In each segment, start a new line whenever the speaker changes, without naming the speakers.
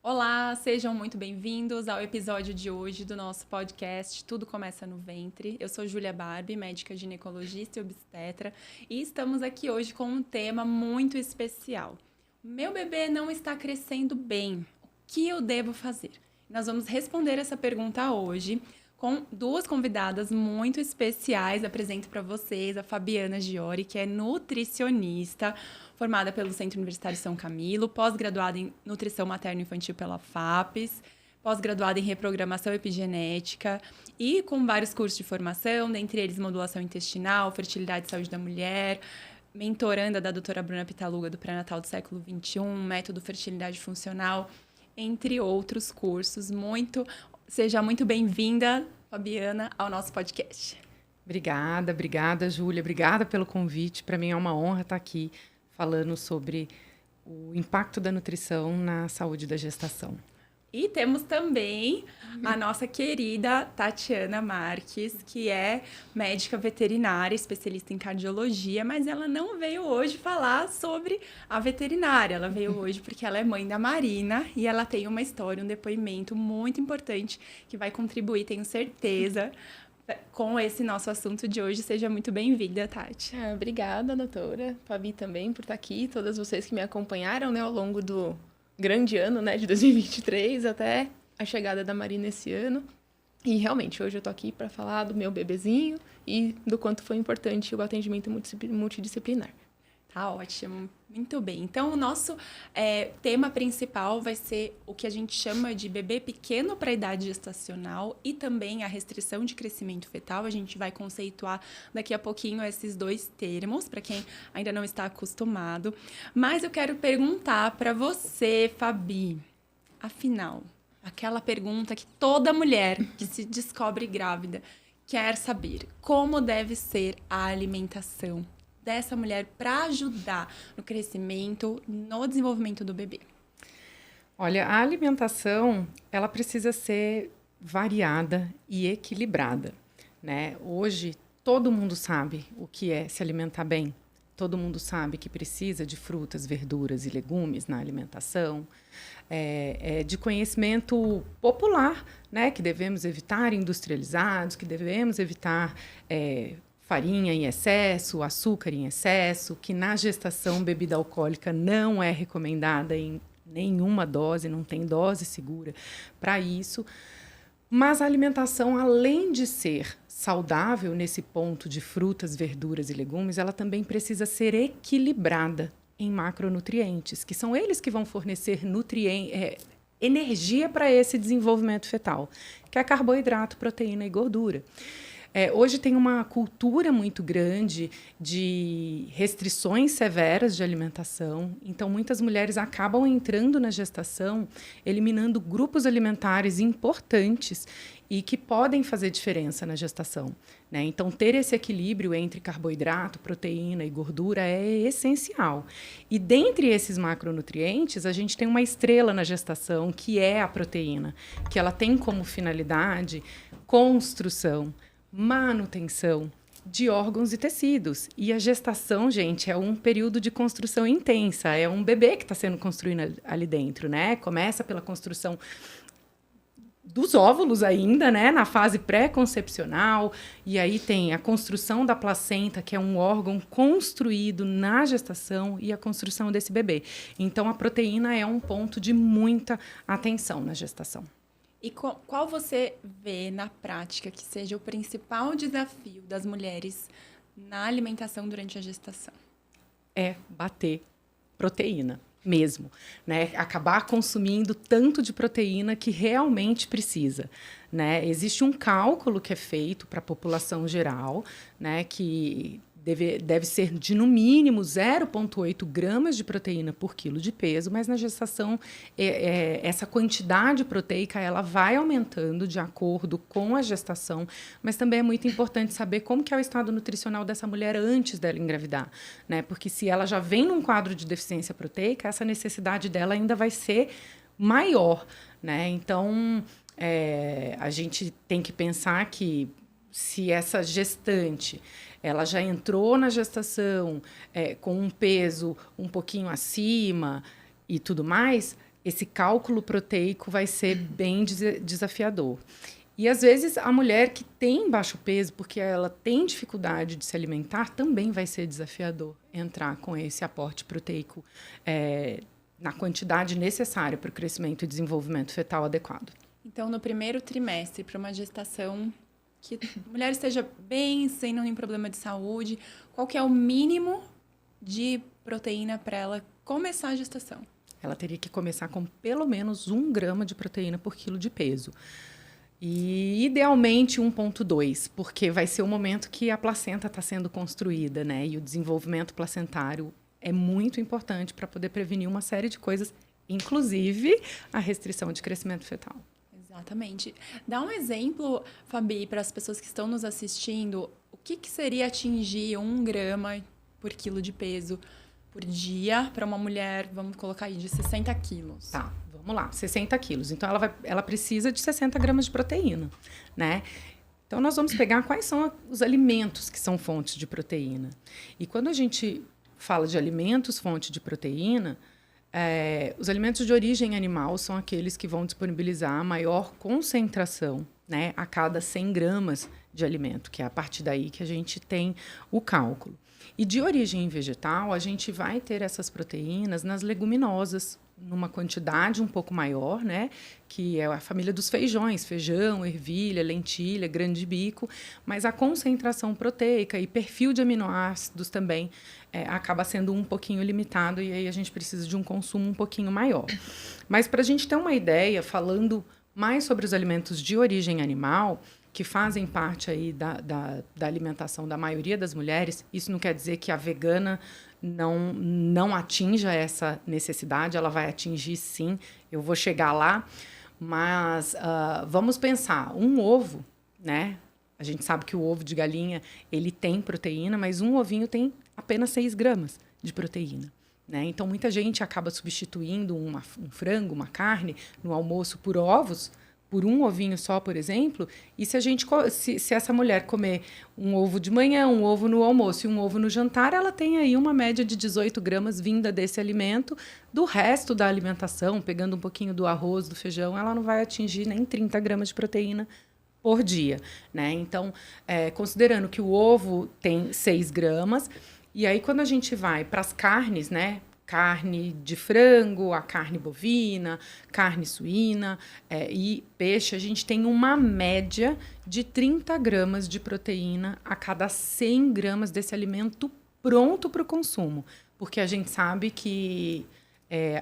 Olá, sejam muito bem-vindos ao episódio de hoje do nosso podcast Tudo Começa no Ventre. Eu sou Júlia Barbie, médica ginecologista e obstetra, e estamos aqui hoje com um tema muito especial. Meu bebê não está crescendo bem. O que eu devo fazer? Nós vamos responder essa pergunta hoje com duas convidadas muito especiais. Apresento para vocês a Fabiana Giori, que é nutricionista, formada pelo Centro Universitário São Camilo, pós-graduada em Nutrição Materno-Infantil pela FAPES, pós-graduada em Reprogramação Epigenética e com vários cursos de formação, dentre eles modulação intestinal, fertilidade e saúde da mulher, mentoranda da doutora Bruna Pitaluga do Pré-Natal do Século XXI, método fertilidade funcional, entre outros cursos. Seja muito bem-vinda, Fabiana, ao nosso podcast.
Obrigada, Júlia. Obrigada pelo convite. Para mim é uma honra estar aqui falando sobre o impacto da nutrição na saúde da gestação.
E temos também a nossa querida Tatiana Marques, que é médica veterinária, especialista em cardiologia, mas ela não veio hoje falar sobre a veterinária. Ela veio hoje porque ela é mãe da Marina e ela tem uma história, um depoimento muito importante que vai contribuir, tenho certeza, com esse nosso assunto de hoje. Seja muito bem-vinda, Tati.
Obrigada, doutora. Fabi também por estar aqui, todas vocês que me acompanharam, ao longo do grande ano, de 2023 até a chegada da Marina esse ano. E realmente, hoje eu tô aqui para falar do meu bebezinho e do quanto foi importante o atendimento multidisciplinar.
Tá ótimo, muito bem. Então, o nosso tema principal vai ser o que a gente chama de bebê pequeno para a idade gestacional e também a restrição de crescimento fetal. A gente vai conceituar daqui a pouquinho esses dois termos, para quem ainda não está acostumado. Mas eu quero perguntar para você, Fabi, afinal, aquela pergunta que toda mulher que se descobre grávida quer saber: como deve ser a alimentação dessa mulher para ajudar no crescimento, no desenvolvimento do bebê?
Olha, a alimentação, ela precisa ser variada e equilibrada, né? Hoje, todo mundo sabe o que é se alimentar bem. Todo mundo sabe que precisa de frutas, verduras e legumes na alimentação. É de conhecimento popular, né? Que devemos evitar industrializados, que devemos evitar farinha em excesso, açúcar em excesso, que na gestação bebida alcoólica não é recomendada em nenhuma dose, não tem dose segura para isso. Mas a alimentação, além de ser saudável nesse ponto de frutas, verduras e legumes, ela também precisa ser equilibrada em macronutrientes, que são eles que vão fornecer energia para esse desenvolvimento fetal, que é carboidrato, proteína e gordura. Hoje tem uma cultura muito grande de restrições severas de alimentação. Então, muitas mulheres acabam entrando na gestação, eliminando grupos alimentares importantes e que podem fazer diferença na gestação, né? Então, ter esse equilíbrio entre carboidrato, proteína e gordura é essencial. E dentre esses macronutrientes, a gente tem uma estrela na gestação, que é a proteína, que ela tem como finalidade construção, manutenção de órgãos e tecidos. E a gestação, gente, é um período de construção intensa. É um bebê que está sendo construído ali dentro, né? Começa pela construção dos óvulos ainda, né? Na fase pré-concepcional. E aí tem a construção da placenta, que é um órgão construído na gestação, e a construção desse bebê. Então, a proteína é um ponto de muita atenção na gestação.
E qual você vê na prática que seja o principal desafio das mulheres na alimentação durante a gestação?
É bater proteína mesmo, né? Acabar consumindo tanto de proteína que realmente precisa, né? Existe um cálculo que é feito para a população geral, né? Que deve ser de, no mínimo, 0,8 gramas de proteína por quilo de peso, mas na gestação essa quantidade proteica ela vai aumentando de acordo com a gestação, mas também é muito importante saber como que é o estado nutricional dessa mulher antes dela engravidar, né? Porque se ela já vem num quadro de deficiência proteica, essa necessidade dela ainda vai ser maior, né? Então, a gente tem que pensar que se essa gestante ela já entrou na gestação com um peso um pouquinho acima e tudo mais, esse cálculo proteico vai ser bem desafiador. E, às vezes, a mulher que tem baixo peso, porque ela tem dificuldade de se alimentar, também vai ser desafiador entrar com esse aporte proteico na quantidade necessária para o crescimento e desenvolvimento fetal adequado.
Então, no primeiro trimestre, para uma gestação que a mulher esteja bem, sem nenhum problema de saúde, qual que é o mínimo de proteína para ela começar a gestação?
Ela teria que começar com pelo menos 1 grama de proteína por quilo de peso. E, idealmente, 1,2, porque vai ser o momento que a placenta está sendo construída, né? E o desenvolvimento placentário é muito importante para poder prevenir uma série de coisas, inclusive a restrição de crescimento fetal.
Exatamente. Dá um exemplo, Fabi, para as pessoas que estão nos assistindo, o que seria atingir 1 grama por quilo de peso por dia para uma mulher, vamos colocar aí, de 60 quilos?
Tá, vamos lá, 60 quilos. Então, ela precisa de 60 gramas de proteína, né? Então, nós vamos pegar quais são os alimentos que são fontes de proteína. E quando a gente fala de alimentos fonte de proteína, os alimentos de origem animal são aqueles que vão disponibilizar a maior concentração, né, a cada 100 gramas de alimento, que é a partir daí que a gente tem o cálculo. E de origem vegetal, a gente vai ter essas proteínas nas leguminosas, numa quantidade um pouco maior, né? Que é a família dos feijões, feijão, ervilha, lentilha, grande bico, mas a concentração proteica e perfil de aminoácidos também acaba sendo um pouquinho limitado e aí a gente precisa de um consumo um pouquinho maior. Mas para a gente ter uma ideia, falando mais sobre os alimentos de origem animal, que fazem parte aí da alimentação da maioria das mulheres, isso não quer dizer que a vegana não atinja essa necessidade, ela vai atingir sim, eu vou chegar lá, mas vamos pensar, um ovo, né? A gente sabe que o ovo de galinha, ele tem proteína, mas um ovinho tem apenas 6 gramas de proteína, né? Então, muita gente acaba substituindo um frango, uma carne, no almoço por ovos, por um ovinho só, por exemplo, e se essa mulher comer um ovo de manhã, um ovo no almoço e um ovo no jantar, ela tem aí uma média de 18 gramas vinda desse alimento. Do resto da alimentação, pegando um pouquinho do arroz, do feijão, ela não vai atingir nem 30 gramas de proteína por dia, né? Então, considerando que o ovo tem 6 gramas, e aí quando a gente vai para as carnes, né? Carne de frango, a carne bovina, carne suína e peixe, a gente tem uma média de 30 gramas de proteína a cada 100 gramas desse alimento pronto para o consumo. Porque a gente sabe que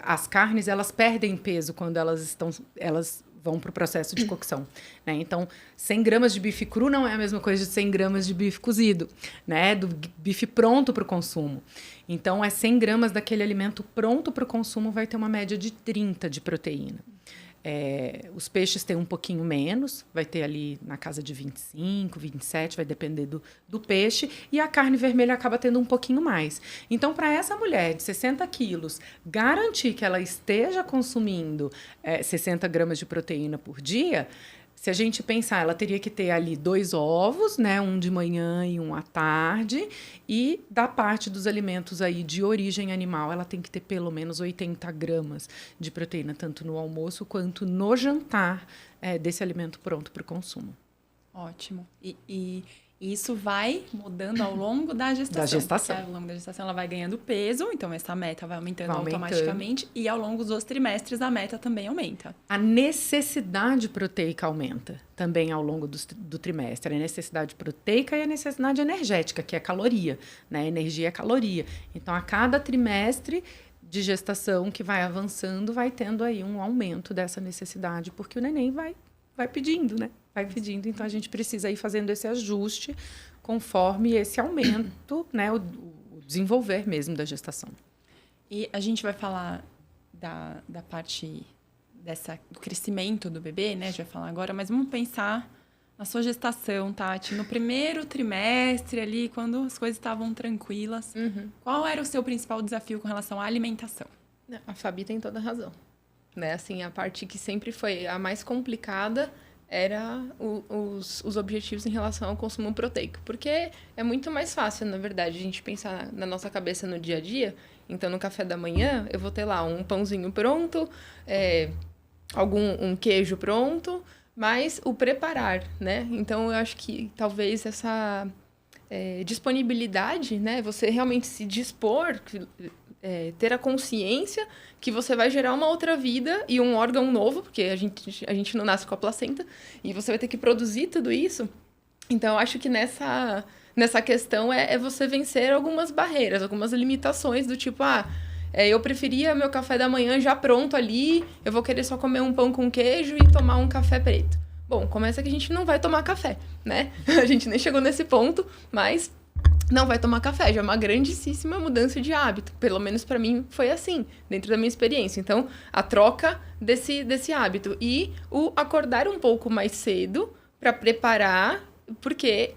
as carnes, elas perdem peso quando elas vão para o processo de cocção, né? Então, 100 gramas de bife cru não é a mesma coisa de 100 gramas de bife cozido, né? Do bife pronto para o consumo. Então, 100 gramas daquele alimento pronto para o consumo vai ter uma média de 30 de proteína. Os peixes têm um pouquinho menos, vai ter ali na casa de 25, 27, vai depender do peixe, e a carne vermelha acaba tendo um pouquinho mais. Então, para essa mulher de 60 quilos, garantir que ela esteja consumindo 60 gramas de proteína por dia, se a gente pensar, ela teria que ter ali 2 ovos, né? Um de manhã e um à tarde. E da parte dos alimentos aí de origem animal, ela tem que ter pelo menos 80 gramas de proteína, tanto no almoço quanto no jantar desse alimento pronto para o consumo.
Ótimo. E isso vai mudando ao longo da gestação.
Da gestação.
Ao longo da gestação ela vai ganhando peso, então essa meta vai aumentando automaticamente. E ao longo dos trimestres a meta também aumenta.
A necessidade proteica aumenta também ao longo do trimestre. A necessidade proteica e a necessidade energética, que é caloria, né? Energia é caloria. Então, a cada trimestre de gestação que vai avançando, vai tendo aí um aumento dessa necessidade, porque o neném vai pedindo, né? Vai pedindo, então a gente precisa ir fazendo esse ajuste conforme esse aumento, né? O desenvolver mesmo da gestação.
E a gente vai falar da parte do crescimento do bebê, né? A gente vai falar agora, mas vamos pensar na sua gestação, Tati. No primeiro trimestre ali, quando as coisas estavam tranquilas, qual era o seu principal desafio com relação à alimentação?
A Fabi tem toda a razão. Né? Assim, a parte que sempre foi a mais complicada era os objetivos em relação ao consumo proteico. Porque é muito mais fácil, na verdade, a gente pensar na nossa cabeça no dia a dia Então, no café da manhã, eu vou ter lá um pãozinho pronto, um queijo pronto, mas o preparar, né? Então, eu acho que talvez essa disponibilidade, né? Você realmente se dispor, ter a consciência que você vai gerar uma outra vida e um órgão novo, porque a gente não nasce com a placenta, e você vai ter que produzir tudo isso. Então, eu acho que nessa questão é você vencer algumas barreiras, algumas limitações do tipo, eu preferia meu café da manhã já pronto ali, eu vou querer só comer um pão com queijo e tomar um café preto. Bom, começa que a gente não vai tomar café, né? A gente nem chegou nesse ponto, mas não vai tomar café. Já é uma grandíssima mudança de hábito. Pelo menos para mim foi assim, dentro da minha experiência. Então, a troca desse hábito. E o acordar um pouco mais cedo para preparar, porque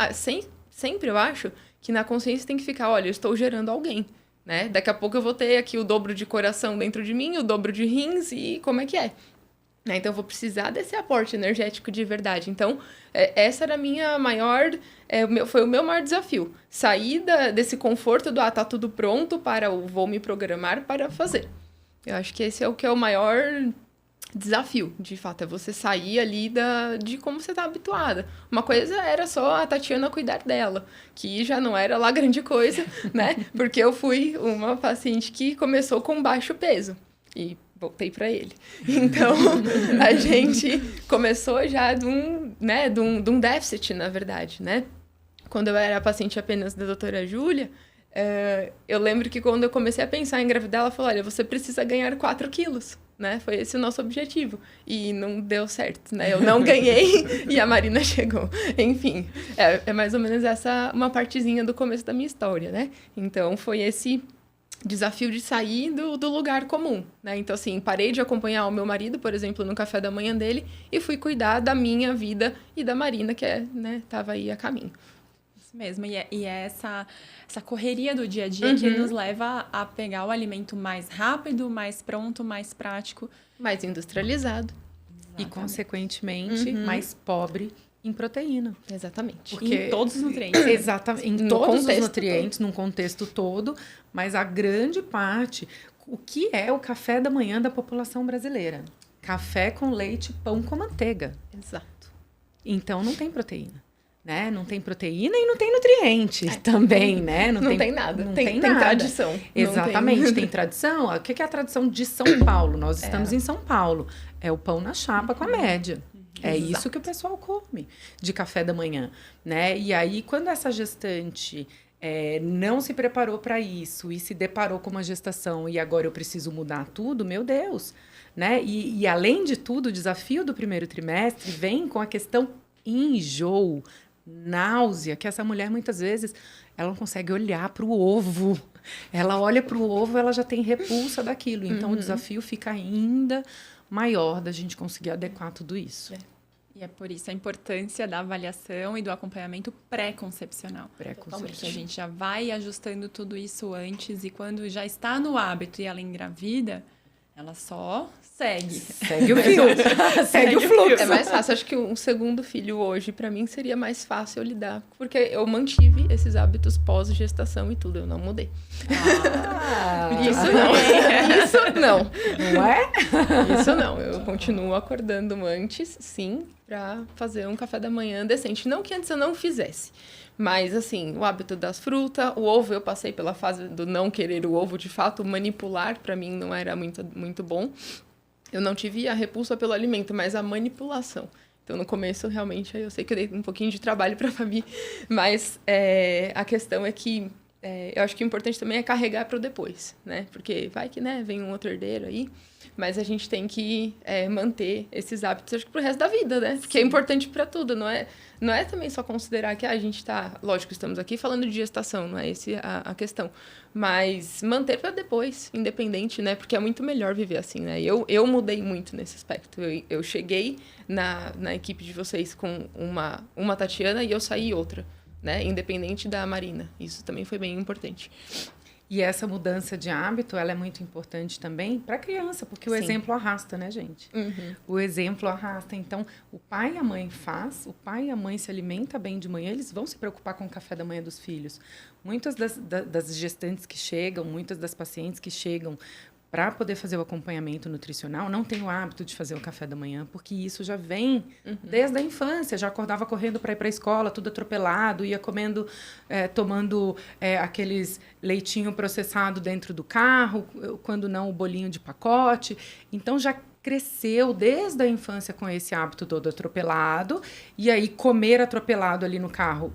sempre eu acho que na consciência tem que ficar, olha, eu estou gerando alguém, né? Daqui a pouco eu vou ter aqui o dobro de coração dentro de mim, o dobro de rins e como é que é? Então, eu vou precisar desse aporte energético de verdade. Então, essa era a minha foi o meu maior desafio. Sair desse conforto do, tá tudo pronto vou me programar para fazer. Eu acho que esse é o maior desafio, de fato. É você sair ali de como você está habituada. Uma coisa era só a Tatiana cuidar dela, que já não era lá grande coisa, né? Porque eu fui uma paciente que começou com baixo peso. E voltei para ele. Então, a gente começou já de um déficit, na verdade, né? Quando eu era paciente apenas da doutora Júlia, eu lembro que quando eu comecei a pensar em engravidar, ela falou, olha, você precisa ganhar 4 quilos, né? Foi esse o nosso objetivo. E não deu certo, né? Eu não ganhei e a Marina chegou. Enfim, é mais ou menos uma partezinha do começo da minha história, né? Então, foi esse desafio de sair do lugar comum, né? Então, assim, parei de acompanhar o meu marido, por exemplo, no café da manhã dele e fui cuidar da minha vida e da Marina, que tava aí a caminho.
Isso mesmo, e é essa correria do dia a dia que nos leva a pegar o alimento mais rápido, mais pronto, mais prático.
Mais industrializado.
E, consequentemente, mais pobre em proteína.
Exatamente.
Porque em todos os nutrientes.
Exatamente. Em todos os nutrientes, num contexto todo, mas a grande parte... O que é o café da manhã da população brasileira? Café com leite, pão com manteiga.
Exato.
Então, não tem proteína. Né? Não tem proteína e não tem nutriente também, né?
Não tem nada. Tem
nada.
Tradição.
Exatamente, tem tradição. O que é a tradição de São Paulo? Nós estamos em São Paulo. É o pão na chapa com a média. É isso que o pessoal come de café da manhã, né? E aí, quando essa gestante não se preparou para isso e se deparou com uma gestação e agora eu preciso mudar tudo, meu Deus, né? E além de tudo, o desafio do primeiro trimestre vem com a questão enjoo, náusea, que essa mulher muitas vezes ela não consegue olhar para o ovo. Ela olha para o ovo, ela já tem repulsa daquilo. Então, o desafio fica ainda maior da gente conseguir adequar tudo isso.
E é por isso a importância da avaliação e do acompanhamento pré-concepcional. Porque a gente já vai ajustando tudo isso antes e quando já está no hábito e ela engravida, ela só segue.
Segue o fio. Segue o fluxo.
É mais fácil. Acho que um segundo filho hoje, para mim, seria mais fácil eu lidar. Porque eu mantive esses hábitos pós-gestação e tudo. Eu não mudei. Isso não. Isso não.
Não é?
Isso não. Eu continuo acordando antes, sim, para fazer um café da manhã decente. Não que antes eu não fizesse. Mas, assim, o hábito das frutas, o ovo, eu passei pela fase do não querer o ovo, de fato, manipular, para mim, não era muito, muito bom. Eu não tive a repulsa pelo alimento, mas a manipulação. Então, no começo, realmente, eu sei que eu dei um pouquinho de trabalho para a Fabi, mas a questão é que eu acho que o importante também é carregar para o depois, né? Porque vai que, né, vem um outro herdeiro aí, mas a gente tem que manter esses hábitos, acho que pro resto da vida, né? Porque é importante para tudo, não é também só considerar que a gente está... Lógico, estamos aqui falando de gestação, não é essa a questão. Mas manter para depois, independente, né? Porque é muito melhor viver assim, né? Eu mudei muito nesse aspecto. Eu cheguei na equipe de vocês com uma Tatiana e eu saí outra, né? Independente da Marina. Isso também foi bem importante.
E essa mudança de hábito, ela é muito importante também para a criança, porque o exemplo arrasta, né, gente? O exemplo arrasta. Então, o pai e a mãe faz, o pai e a mãe se alimentam bem de manhã, eles vão se preocupar com o café da manhã dos filhos. Muitas das gestantes que chegam, muitas das pacientes que chegam para poder fazer o acompanhamento nutricional, não tem o hábito de fazer o café da manhã, porque isso já vem desde a infância. Já acordava correndo para ir para a escola, tudo atropelado, ia comendo, tomando aqueles leitinho processado dentro do carro, quando não o bolinho de pacote. Então, já cresceu desde a infância com esse hábito todo atropelado, e aí comer atropelado ali no carro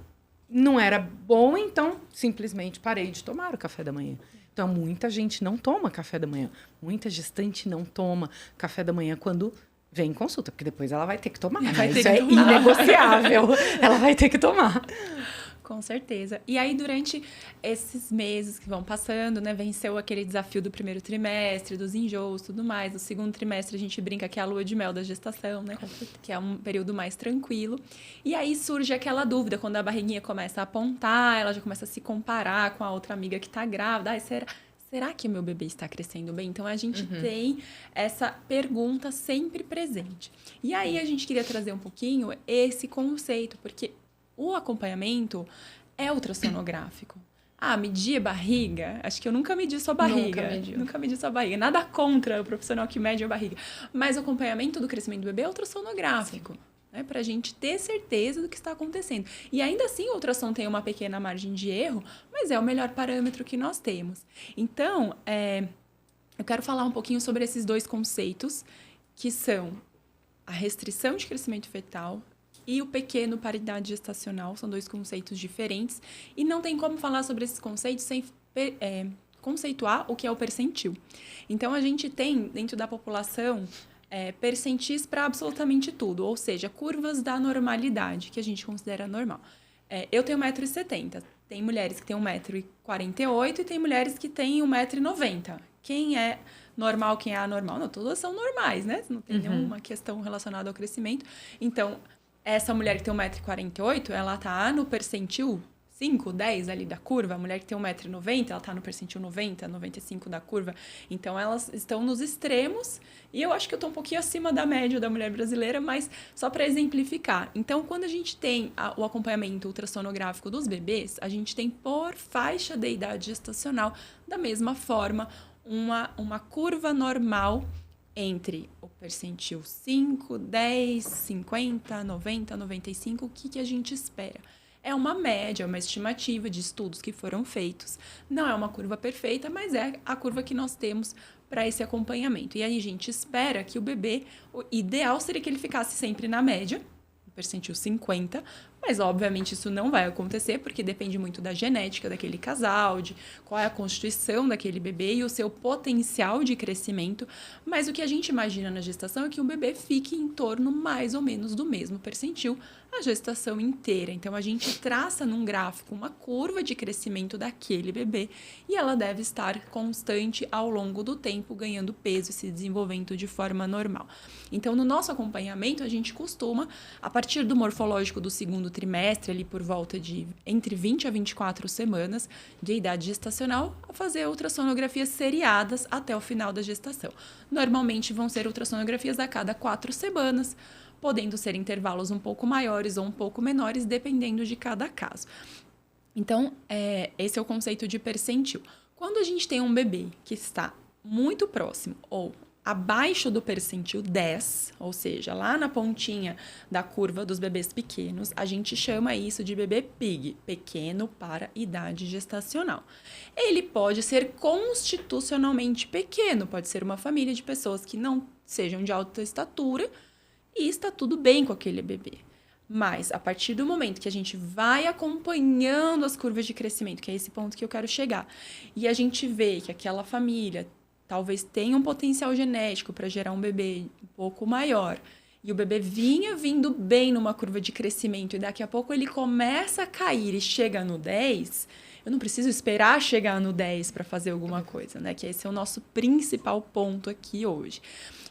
não era bom, então simplesmente parei de tomar o café da manhã. Então, muita gente não toma café da manhã. Muita gestante não toma café da manhã quando vem em consulta, porque depois ela vai ter que tomar. Isso é inegociável. Ela vai ter que tomar.
Com certeza. E aí, durante esses meses que vão passando, né? Venceu aquele desafio do primeiro trimestre, dos enjoos, tudo mais. No segundo trimestre, a gente brinca que é a lua de mel da gestação, né? Que é um período mais tranquilo. E aí surge aquela dúvida, quando a barriguinha começa a apontar, ela já começa a se comparar com a outra amiga que tá grávida. Ai, será que o meu bebê está crescendo bem? Então, a gente tem essa pergunta sempre presente. E aí, a gente queria trazer um pouquinho esse conceito, porque o acompanhamento é ultrassonográfico. Medir a barriga? Acho que eu nunca medi sua barriga. Nunca medi sua barriga. Nada contra o profissional que mede a barriga. Mas o acompanhamento do crescimento do bebê é ultrassonográfico. Né? Para a gente ter certeza do que está acontecendo. E ainda assim, o ultrassom tem uma pequena margem de erro, mas é o melhor parâmetro que nós temos. Então, eu quero falar um pouquinho sobre esses dois conceitos, que são a restrição de crescimento fetal e o pequeno para idade gestacional. São dois conceitos diferentes. E não tem como falar sobre esses conceitos sem conceituar o que é o percentil. Então, a gente tem, dentro da população, percentis para absolutamente tudo. Ou seja, curvas da normalidade, que a gente considera normal. Eu tenho 1,70 m. Tem mulheres que têm 1,48 m e tem mulheres que têm 1,90 m. Quem é normal, quem é anormal? Não, todas são normais, né? Não tem nenhuma questão relacionada ao crescimento. Então, essa mulher que tem 1,48 m, ela tá no percentil 5, 10 ali da curva. A mulher que tem 1,90 m, ela tá no percentil 90, 95 da curva. Então, elas estão nos extremos. E eu acho que eu tô um pouquinho acima da média da mulher brasileira, mas só para exemplificar. Então, quando a gente tem o acompanhamento ultrassonográfico dos bebês, a gente tem por faixa de idade gestacional, da mesma forma, uma curva normal entre o percentil 5, 10, 50, 90, 95, o que a gente espera? É uma média, uma estimativa de estudos que foram feitos. Não é uma curva perfeita, mas é a curva que nós temos para esse acompanhamento. E aí a gente espera que o bebê, o ideal seria que ele ficasse sempre na média, no percentil 50, mas obviamente isso não vai acontecer, porque depende muito da genética daquele casal, de qual é a constituição daquele bebê e o seu potencial de crescimento. Mas o que a gente imagina na gestação é que o bebê fique em torno mais ou menos do mesmo percentil a gestação inteira. Então, a gente traça num gráfico uma curva de crescimento daquele bebê e ela deve estar constante ao longo do tempo, ganhando peso e se desenvolvendo de forma normal. Então, no nosso acompanhamento, a gente costuma, a partir do morfológico do segundo trimestre, ali por volta de entre 20 a 24 semanas de idade gestacional, a fazer ultrassonografias seriadas até o final da gestação. Normalmente, vão ser ultrassonografias a cada 4 semanas, podendo ser intervalos um pouco maiores ou um pouco menores, dependendo de cada caso. Então, esse é o conceito de percentil. Quando a gente tem um bebê que está muito próximo ou abaixo do percentil 10, ou seja, lá na pontinha da curva dos bebês pequenos, a gente chama isso de bebê PIG, pequeno para idade gestacional. Ele pode ser constitucionalmente pequeno, pode ser uma família de pessoas que não sejam de alta estatura, e está tudo bem com aquele bebê. Mas, a partir do momento que a gente vai acompanhando as curvas de crescimento, que é esse ponto que eu quero chegar, e a gente vê que aquela família talvez tenha um potencial genético para gerar um bebê um pouco maior, e o bebê vinha vindo bem numa curva de crescimento, e daqui a pouco ele começa a cair e chega no 10, eu não preciso esperar chegar no 10 para fazer alguma coisa, né? Que esse é o nosso principal ponto aqui hoje.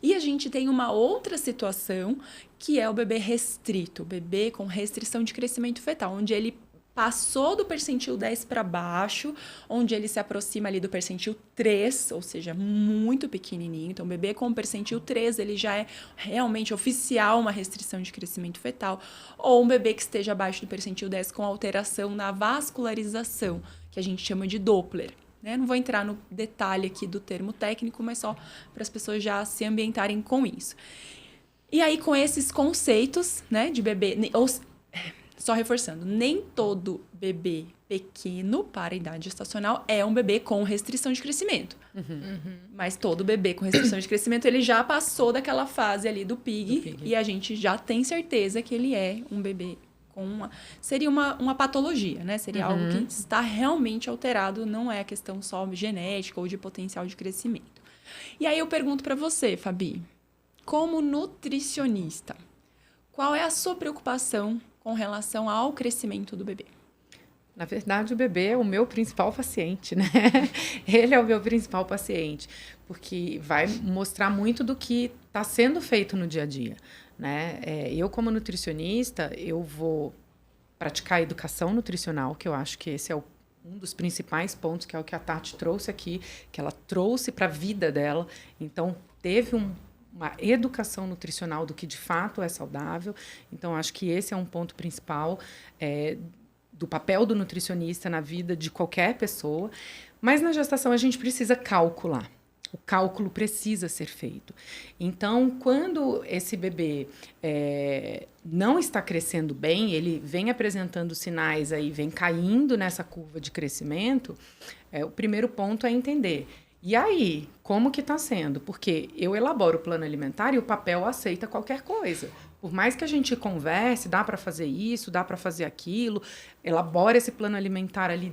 E a gente tem uma outra situação, que é o bebê restrito, o bebê com restrição de crescimento fetal, onde ele passou do percentil 10 para baixo, onde ele se aproxima ali do percentil 3, ou seja, muito pequenininho. Então, o bebê com percentil 3, ele já é realmente oficial uma restrição de crescimento fetal. Ou um bebê que esteja abaixo do percentil 10 com alteração na vascularização, que a gente chama de Doppler. Né? Não vou entrar no detalhe aqui do termo técnico, mas só para as pessoas já se ambientarem com isso. E aí, com esses conceitos, né, de bebê... Só reforçando, nem todo bebê pequeno para a idade gestacional é um bebê com restrição de crescimento. Mas todo bebê com restrição de crescimento, ele já passou daquela fase ali do PIG. E a gente já tem certeza que ele é um bebê com seria uma patologia, né? Seria algo que está realmente alterado, não é questão só genética ou de potencial de crescimento. E aí eu pergunto para você, Fabi, como nutricionista, qual é a sua preocupação com relação ao crescimento do bebê?
Na verdade, o bebê é o meu principal paciente, né? Ele é o meu principal paciente, porque vai mostrar muito do que está sendo feito no dia a dia, né? Eu, como nutricionista, eu vou praticar a educação nutricional, que eu acho que esse é um dos principais pontos, que é o que a Tati trouxe aqui, que ela trouxe para a vida dela. Então, teve uma educação nutricional do que de fato é saudável. Então, acho que esse é um ponto principal do papel do nutricionista na vida de qualquer pessoa. Mas na gestação a gente precisa calcular. O cálculo precisa ser feito. Então, quando esse bebê não está crescendo bem, ele vem apresentando sinais aí, vem caindo nessa curva de crescimento, o primeiro ponto é entender. E aí, como que está sendo? Porque eu elaboro o plano alimentar e o papel aceita qualquer coisa. Por mais que a gente converse, dá para fazer isso, dá para fazer aquilo, elabora esse plano alimentar ali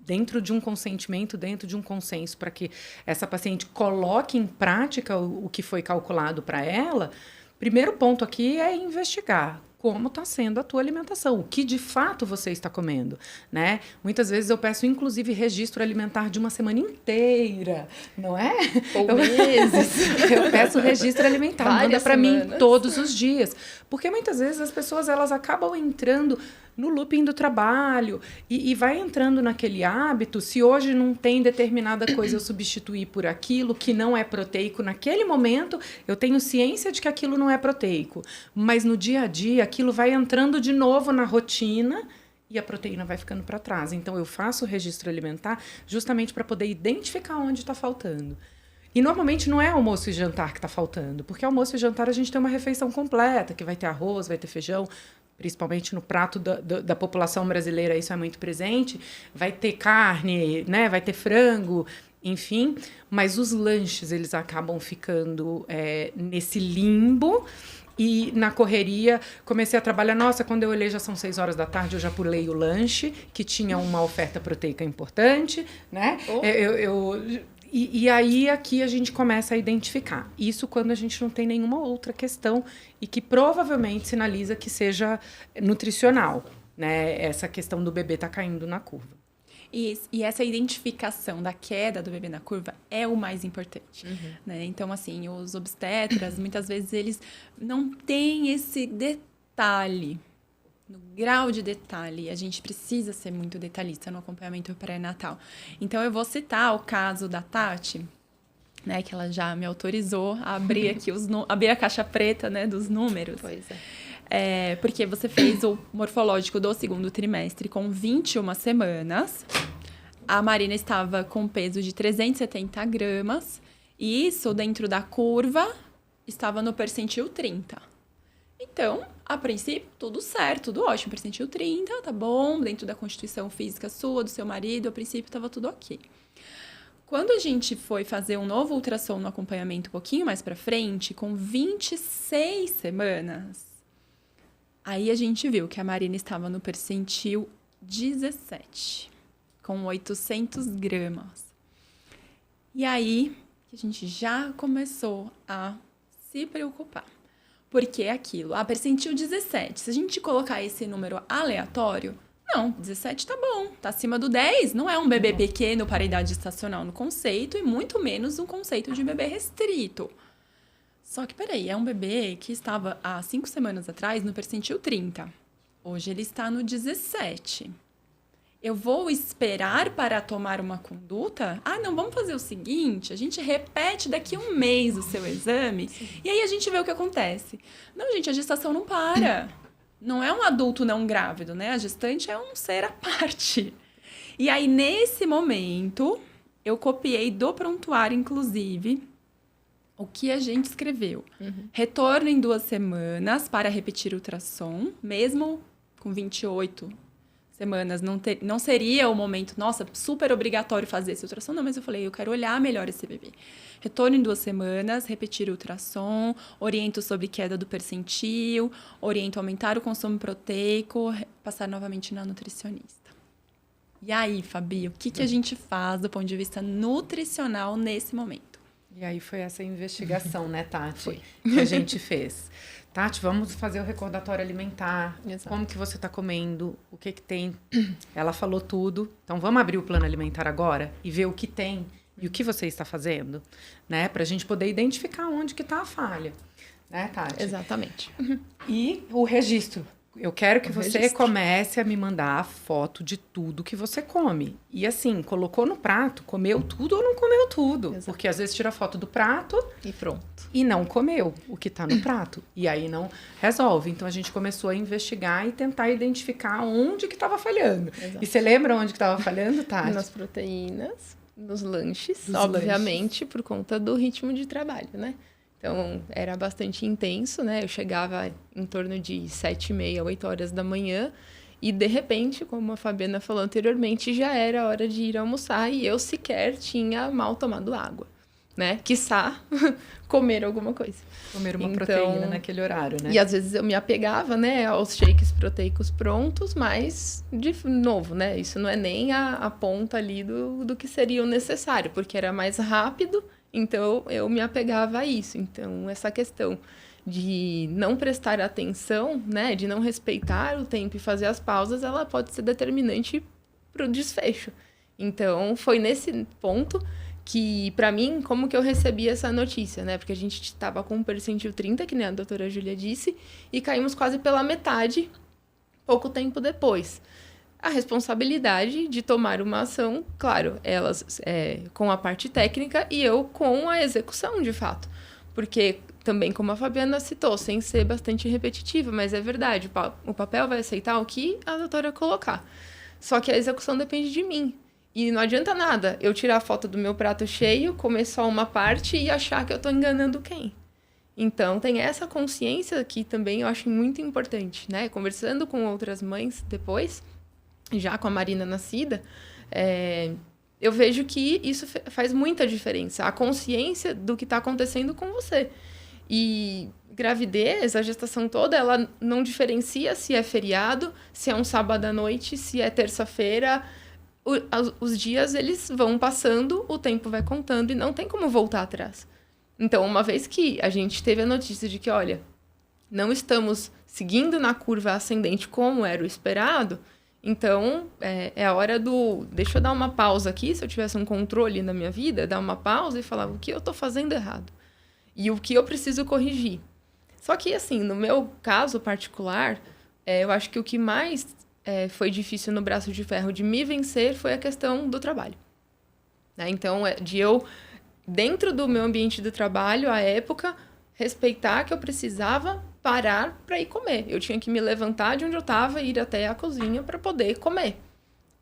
dentro de um consentimento, dentro de um consenso, para que essa paciente coloque em prática o que foi calculado para ela. Primeiro ponto aqui é investigar como está sendo a tua alimentação, o que de fato você está comendo, né? Muitas vezes eu peço, inclusive, registro alimentar de uma semana inteira, não é?
Ou meses.
Eu peço registro alimentar, manda para mim todos os dias. Porque muitas vezes as pessoas elas acabam entrando no looping do trabalho e vai entrando naquele hábito. Se hoje não tem determinada coisa, eu substituir por aquilo que não é proteico. Naquele momento, eu tenho ciência de que aquilo não é proteico. Mas no dia a dia, aquilo vai entrando de novo na rotina e a proteína vai ficando para trás. Então, eu faço o registro alimentar justamente para poder identificar onde está faltando. E normalmente não é almoço e jantar que está faltando, porque almoço e jantar a gente tem uma refeição completa, que vai ter arroz, vai ter feijão, principalmente no prato da população brasileira, isso é muito presente. Vai ter carne, né? Vai ter frango, enfim. Mas os lanches, eles acabam ficando nesse limbo. E na correria, comecei a trabalhar. Nossa, quando eu olhei, já são 6 horas da tarde, eu já pulei o lanche, que tinha uma oferta proteica importante, né? E aí, aqui, a gente começa a identificar. Isso quando a gente não tem nenhuma outra questão e que provavelmente sinaliza que seja nutricional, né? Essa questão do bebê estar caindo na curva.
E essa identificação da queda do bebê na curva é o mais importante, né? Então, assim, os obstetras, muitas vezes, eles não têm esse detalhe, no grau de detalhe. A gente precisa ser muito detalhista no acompanhamento pré-natal. Então, eu vou citar o caso da Tati, né? Que ela já me autorizou a abrir aqui abrir a caixa preta, né? Dos números.
Pois
porque você fez o morfológico do 2º trimestre com 21 semanas. A Marina estava com peso de 370 gramas. E isso, dentro da curva, estava no percentil 30. Então, a princípio, tudo certo, tudo ótimo. Percentil 30, tá bom. Dentro da constituição física sua, do seu marido, a princípio, estava tudo ok. Quando a gente foi fazer um novo ultrassom no acompanhamento um pouquinho mais pra frente, com 26 semanas, aí a gente viu que a Marina estava no percentil 17, com 800 gramas. E aí, a gente já começou a se preocupar. Porque é aquilo, percentil 17, se a gente colocar esse número aleatório, não, 17 tá bom, tá acima do 10, não é um bebê pequeno para a idade gestacional no conceito e muito menos um conceito de bebê restrito. Só que, peraí, é um bebê que estava há 5 semanas atrás no percentil 30. Hoje ele está no 17. Eu vou esperar para tomar uma conduta? Ah, não, vamos fazer o seguinte, a gente repete daqui a um mês o seu exame e aí a gente vê o que acontece. Não, gente, a gestação não para. Não é um adulto não grávido, né? A gestante é um ser à parte. E aí, nesse momento, eu copiei do prontuário, inclusive, o que a gente escreveu. Retorno em 2 semanas para repetir o ultrassom, mesmo com 28 semanas. Não seria o momento, nossa, super obrigatório fazer esse ultrassom. Não, mas eu falei, eu quero olhar melhor esse bebê. Retorno em 2 semanas, repetir o ultrassom, oriento sobre queda do percentil, oriento aumentar o consumo proteico, passar novamente na nutricionista. E aí, Fabi, o que a gente faz do ponto de vista nutricional nesse momento?
E aí foi essa investigação, né, Tati?
Foi.
Que a gente fez. Tati, vamos fazer o recordatório alimentar.
Exato.
Como que você está comendo? O que tem? Ela falou tudo. Então, vamos abrir o plano alimentar agora e ver o que tem e o que você está fazendo, né? Para a gente poder identificar onde que está a falha. Né, Tati?
Exatamente.
E o registro. Eu quero que você comece a me mandar foto de tudo que você come. E assim, colocou no prato, comeu tudo ou não comeu tudo.
Exato.
Porque às vezes tira foto do prato
E pronto.
e não comeu o que está no prato. E aí não resolve. Então a gente começou a investigar e tentar identificar onde que estava falhando.
Exato.
E você lembra onde que estava falhando, Tati?
Nas proteínas, nos lanches,
Nos
obviamente, por conta do ritmo de trabalho, né? Então, era bastante intenso, né? Eu chegava em torno de 7h30, 8 horas da manhã. E, de repente, como a Fabiana falou anteriormente, já era hora de ir almoçar. E eu sequer tinha mal tomado água, né? Quiçá comer alguma coisa.
Comer uma proteína naquele horário, né?
E, às vezes, eu me apegava, né? Aos shakes proteicos prontos. Mas, de novo, né? Isso não é nem a ponta ali do que seria o necessário. Porque era mais rápido. Então, eu me apegava a isso. Então, essa questão de não prestar atenção, né, de não respeitar o tempo e fazer as pausas, ela pode ser determinante para o desfecho. Então, foi nesse ponto que, para mim, como que eu recebi essa notícia, né? Porque a gente estava com um percentil 30, que nem a doutora Júlia disse, e caímos quase pela metade pouco tempo depois. A responsabilidade de tomar uma ação, claro, elas com a parte técnica e eu com a execução, de fato. Porque, também como a Fabiana citou, sem ser bastante repetitiva, mas é verdade, o papel vai aceitar o que a doutora colocar. Só que a execução depende de mim. E não adianta nada eu tirar a foto do meu prato cheio, comer só uma parte e achar que eu estou enganando quem. Então, tem essa consciência que também eu acho muito importante, né? Conversando com outras mães depois, já com a Marina nascida, eu vejo que isso faz muita diferença. A consciência do que está acontecendo com você. E gravidez, a gestação toda, ela não diferencia se é feriado, se é um sábado à noite, se é terça-feira. Os dias, eles vão passando, o tempo vai contando e não tem como voltar atrás. Então, uma vez que a gente teve a notícia de que, olha, não estamos seguindo na curva ascendente como era o esperado, então, é a hora deixa eu dar uma pausa aqui, se eu tivesse um controle na minha vida, dar uma pausa e falar o que eu estou fazendo errado e o que eu preciso corrigir. Só que, assim, no meu caso particular, eu acho que o que mais foi difícil no braço de ferro de me vencer foi a questão do trabalho. Né? Então, de eu, dentro do meu ambiente do trabalho, à época, respeitar que eu precisava parar para ir comer. Eu tinha que me levantar de onde eu estava e ir até a cozinha para poder comer.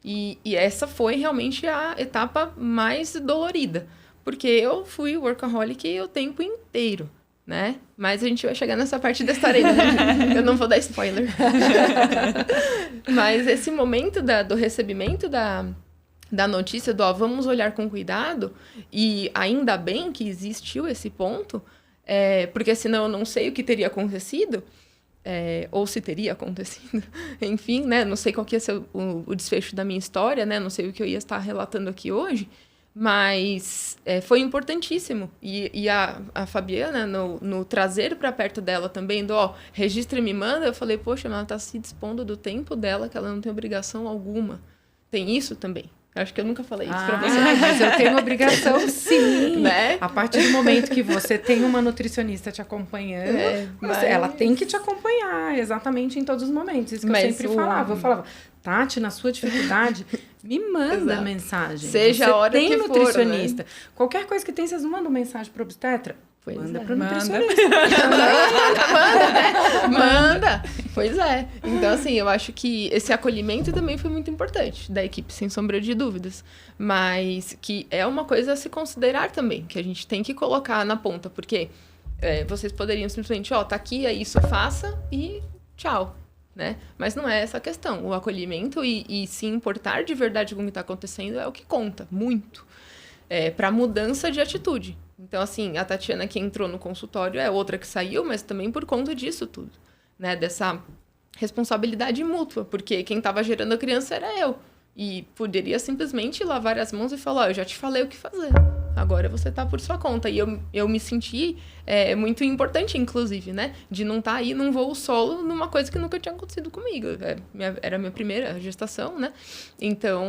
E essa foi realmente a etapa mais dolorida. Porque eu fui workaholic o tempo inteiro, né? Mas a gente vai chegar nessa parte da história ainda, né? Eu não vou dar spoiler. Mas esse momento do recebimento da notícia do vamos olhar com cuidado, e ainda bem que existiu esse ponto, porque senão eu não sei o que teria acontecido, ou se teria acontecido, enfim, né? Não sei qual que ia ser o desfecho da minha história, né? Não sei o que eu ia estar relatando aqui hoje, mas foi importantíssimo. A Fabiana, no trazer para perto dela também, registra e me manda, eu falei, poxa, mas ela está se dispondo do tempo dela, que ela não tem obrigação alguma. Tem isso também. Acho que eu nunca falei isso pra você.
Mas eu tenho obrigação, sim.
Né?
A partir do momento que você tem uma nutricionista te acompanhando, ela tem que te acompanhar exatamente em todos os momentos. Isso que eu sempre falava. Eu falava, Tati, na sua dificuldade, me manda mensagem.
Seja
você
a hora
tem
que
nutricionista.
For, né?
Qualquer coisa que tem, vocês não mandam mensagem pro obstetra?
Pois
manda
é.
pro nutricionista.
Manda. Pois é. Então, assim, eu acho que esse acolhimento também foi muito importante da equipe, sem sombra de dúvidas. Mas que é uma coisa a se considerar também, que a gente tem que colocar na ponta, porque vocês poderiam simplesmente, tá aqui, é isso, faça e tchau. Né? Mas não é essa a questão. O acolhimento e se importar de verdade com o que está acontecendo é o que conta, muito. Para mudança de atitude. Então, assim, a Tatiana que entrou no consultório é outra que saiu, mas também por conta disso tudo, né? Dessa responsabilidade mútua, porque quem estava gerando a criança era eu. E poderia simplesmente lavar as mãos e falar, eu já te falei o que fazer. Agora você tá por sua conta. E eu me senti muito importante, inclusive, né? De não estar aí num voo solo numa coisa que nunca tinha acontecido comigo. Era a minha primeira gestação, né? Então,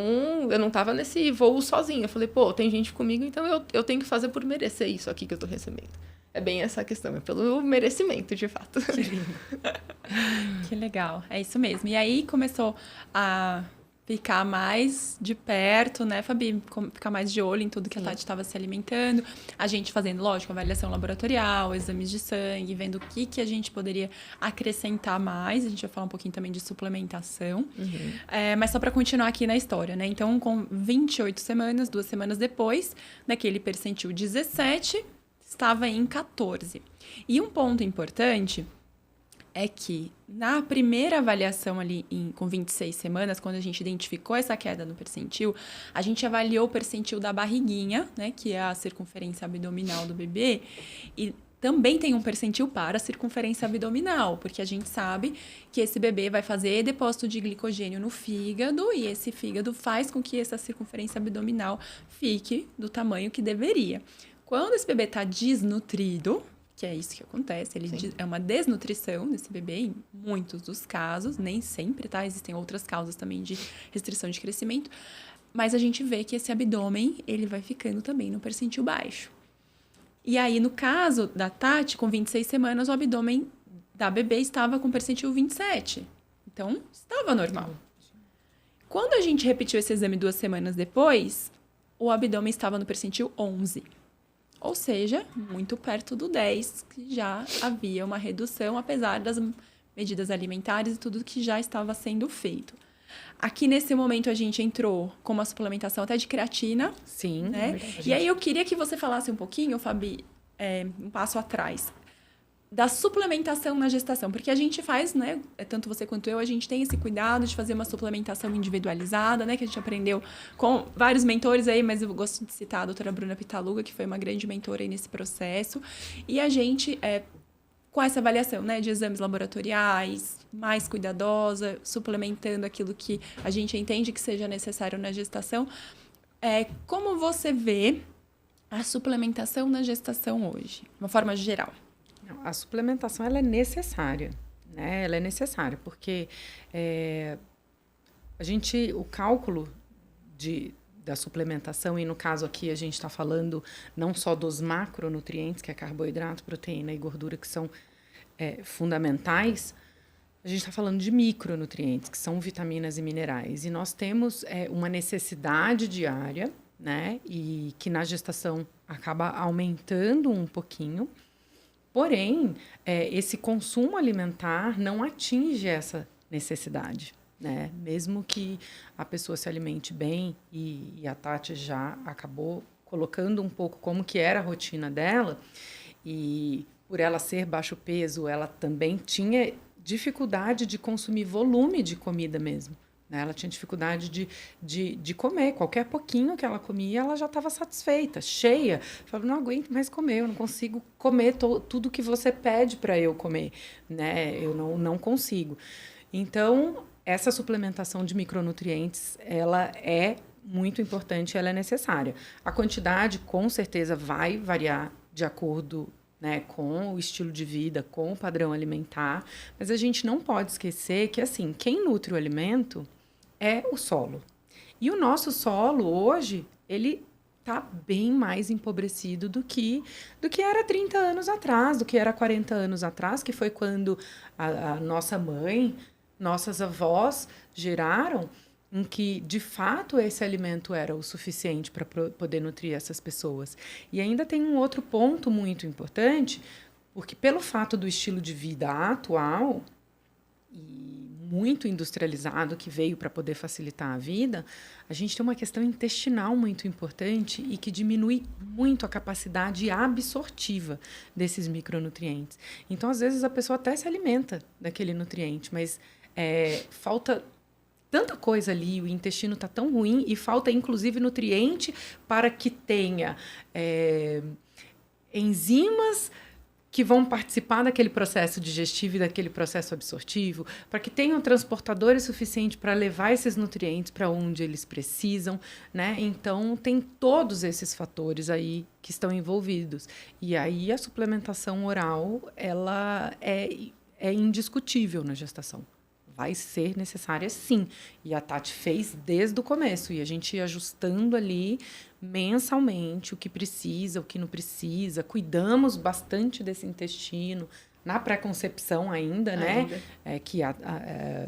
eu não tava nesse voo sozinha. Eu falei, tem gente comigo, então eu tenho que fazer por merecer isso aqui que eu tô recebendo. É bem essa a questão, é pelo merecimento, de fato.
Que lindo. Que legal, é isso mesmo. E aí começou a ficar mais de perto, né, Fabi? Ficar mais de olho em tudo que a Tati estava se alimentando. A gente fazendo, lógico, avaliação laboratorial, exames de sangue, vendo o que a gente poderia acrescentar mais. A gente vai falar um pouquinho também de suplementação.
Uhum.
Mas só para continuar aqui na história, né? Então, com 28 semanas, 2 semanas depois, naquele percentil 17, estava em 14. E um ponto importante é que na primeira avaliação ali com 26 semanas, quando a gente identificou essa queda no percentil, a gente avaliou o percentil da barriguinha, né, que é a circunferência abdominal do bebê, e também tem um percentil para a circunferência abdominal, porque a gente sabe que esse bebê vai fazer depósito de glicogênio no fígado, e esse fígado faz com que essa circunferência abdominal fique do tamanho que deveria. Quando esse bebê está desnutrido, que é isso que acontece, é uma desnutrição desse bebê em muitos dos casos, nem sempre, tá? Existem outras causas também de restrição de crescimento, mas a gente vê que esse abdômen, ele vai ficando também no percentil baixo. E aí, no caso da Tati, com 26 semanas, o abdômen da bebê estava com percentil 27. Então, estava normal. Quando a gente repetiu esse exame 2 semanas depois, o abdômen estava no percentil 11. Ou seja, muito perto do 10, que já havia uma redução, apesar das medidas alimentares e tudo que já estava sendo feito. Aqui, nesse momento, a gente entrou com uma suplementação até de creatina.
Sim,
né?
Verdade.
E aí, eu queria que você falasse um pouquinho, Fabi, um passo atrás, da suplementação na gestação. Porque a gente faz, né? Tanto você quanto eu, a gente tem esse cuidado de fazer uma suplementação individualizada, né? Que a gente aprendeu com vários mentores aí, mas eu gosto de citar a doutora Bruna Pitaluga, que foi uma grande mentora aí nesse processo. E a gente, com essa avaliação, né? De exames laboratoriais, mais cuidadosa, suplementando aquilo que a gente entende que seja necessário na gestação. Como você vê a suplementação na gestação hoje, de uma forma geral?
A suplementação ela é necessária, né? Ela é necessária porque o cálculo da suplementação, e no caso aqui a gente está falando não só dos macronutrientes, que é carboidrato, proteína e gordura, que são fundamentais, a gente está falando de micronutrientes, que são vitaminas e minerais. E nós temos uma necessidade diária, né? E que na gestação acaba aumentando um pouquinho. Porém, esse consumo alimentar não atinge essa necessidade, né? Mesmo que a pessoa se alimente bem, e a Tati já acabou colocando um pouco como que era a rotina dela, e por ela ser baixo peso, ela também tinha dificuldade de consumir volume de comida mesmo. Ela tinha dificuldade de comer. Qualquer pouquinho que ela comia, ela já estava satisfeita, cheia. Falava, não aguento mais comer, eu não consigo comer tudo que você pede para eu comer. Né? Eu não consigo. Então, essa suplementação de micronutrientes, ela é muito importante, ela é necessária. A quantidade, com certeza, vai variar de acordo, né, com o estilo de vida, com o padrão alimentar. Mas a gente não pode esquecer que, assim, quem nutre o alimento é o solo. E o nosso solo hoje, ele está bem mais empobrecido do que era 30 anos atrás, do que era 40 anos atrás, que foi quando a nossa mãe, nossas avós geraram, em que, de fato, esse alimento era o suficiente para poder nutrir essas pessoas. E ainda tem um outro ponto muito importante, porque pelo fato do estilo de vida atual e muito industrializado que veio para poder facilitar a vida, a gente tem uma questão intestinal muito importante e que diminui muito a capacidade absortiva desses micronutrientes. Então, às vezes, a pessoa até se alimenta daquele nutriente, mas falta tanta coisa ali, o intestino está tão ruim e falta, inclusive, nutriente para que tenha enzimas que vão participar daquele processo digestivo e daquele processo absortivo, para que tenham transportadores suficientes para levar esses nutrientes para onde eles precisam, né? Então, tem todos esses fatores aí que estão envolvidos. E aí, a suplementação oral, ela é indiscutível na gestação. Vai ser necessária, sim. E a Tati fez desde o começo. E a gente ia ajustando ali mensalmente o que precisa, o que não precisa. Cuidamos bastante desse intestino na pré-concepção ainda, né?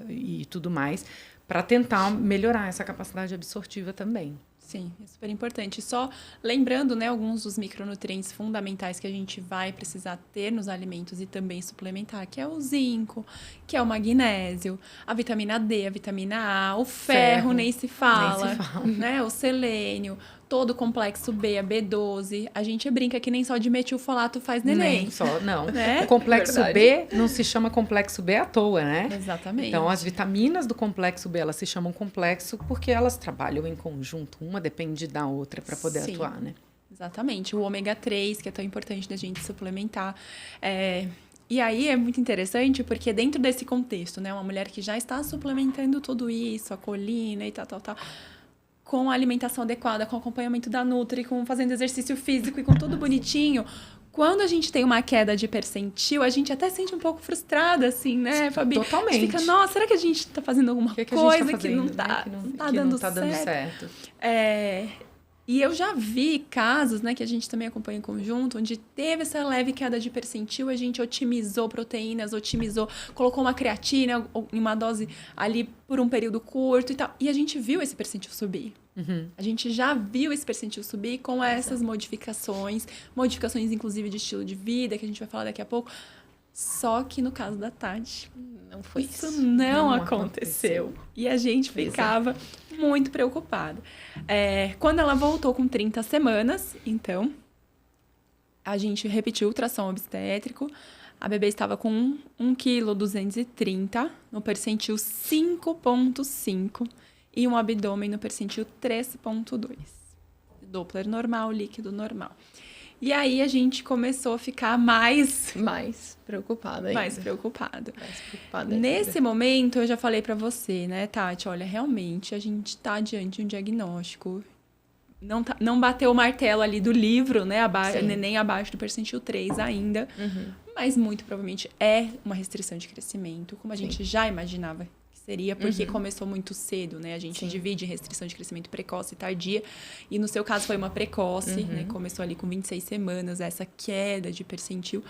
E tudo mais, para tentar melhorar essa capacidade absortiva também.
Sim, é super importante. Só lembrando, né, alguns dos micronutrientes fundamentais que a gente vai precisar ter nos alimentos e também suplementar, que é o zinco, que é o magnésio, a vitamina D, a vitamina A, o ferro nem se fala, né, o selênio, todo o complexo B, a B12. A gente brinca que nem só de metilfolato faz neném.
Nem só, não.
Né?
O complexo B não se chama complexo B à toa, né?
Exatamente.
Então, as vitaminas do complexo B, elas se chamam complexo porque elas trabalham em conjunto. Uma depende da outra para poder atuar, né?
Exatamente. O ômega 3, que é tão importante da gente suplementar. E aí é muito interessante porque dentro desse contexto, né? Uma mulher que já está suplementando tudo isso, a colina e tal, com a alimentação adequada, com o acompanhamento da Nutri, com fazendo exercício físico e com tudo bonitinho. Quando a gente tem uma queda de percentil, a gente até sente um pouco frustrada, assim, né, Fabi?
Totalmente.
A gente fica, nossa, será que a gente tá fazendo alguma coisa que não tá, dando certo? E eu já vi casos, né, que a gente também acompanha em conjunto, onde teve essa leve queda de percentil, a gente otimizou proteínas, colocou uma creatina em uma dose ali por um período curto e tal. E a gente viu esse percentil subir.
Uhum.
A gente já viu esse percentil subir com essas modificações inclusive de estilo de vida, que a gente vai falar daqui a pouco. Só que no caso da Tati,
não foi
isso não aconteceu. E a gente ficava muito preocupada. Quando ela voltou com 30 semanas, então, a gente repetiu o ultrassom obstétrico. A bebê estava com 1,230 kg, no percentil 5,5 e um abdômen no percentil 3,2. Doppler normal, líquido normal. E aí a gente começou a ficar mais
preocupada ainda.
Mais preocupada.
Ainda.
Nesse momento, eu já falei pra você, né, Tati? Olha, realmente, a gente tá diante de um diagnóstico. Não bateu o martelo ali do livro, né? Nem abaixo do percentil 3 ainda.
Uhum.
Mas, muito provavelmente, é uma restrição de crescimento, como a gente já imaginava que seria, porque começou muito cedo, né? A gente divide restrição de crescimento precoce e tardia. E, no seu caso, foi uma precoce, né? Começou ali com 26 semanas, essa queda de percentil.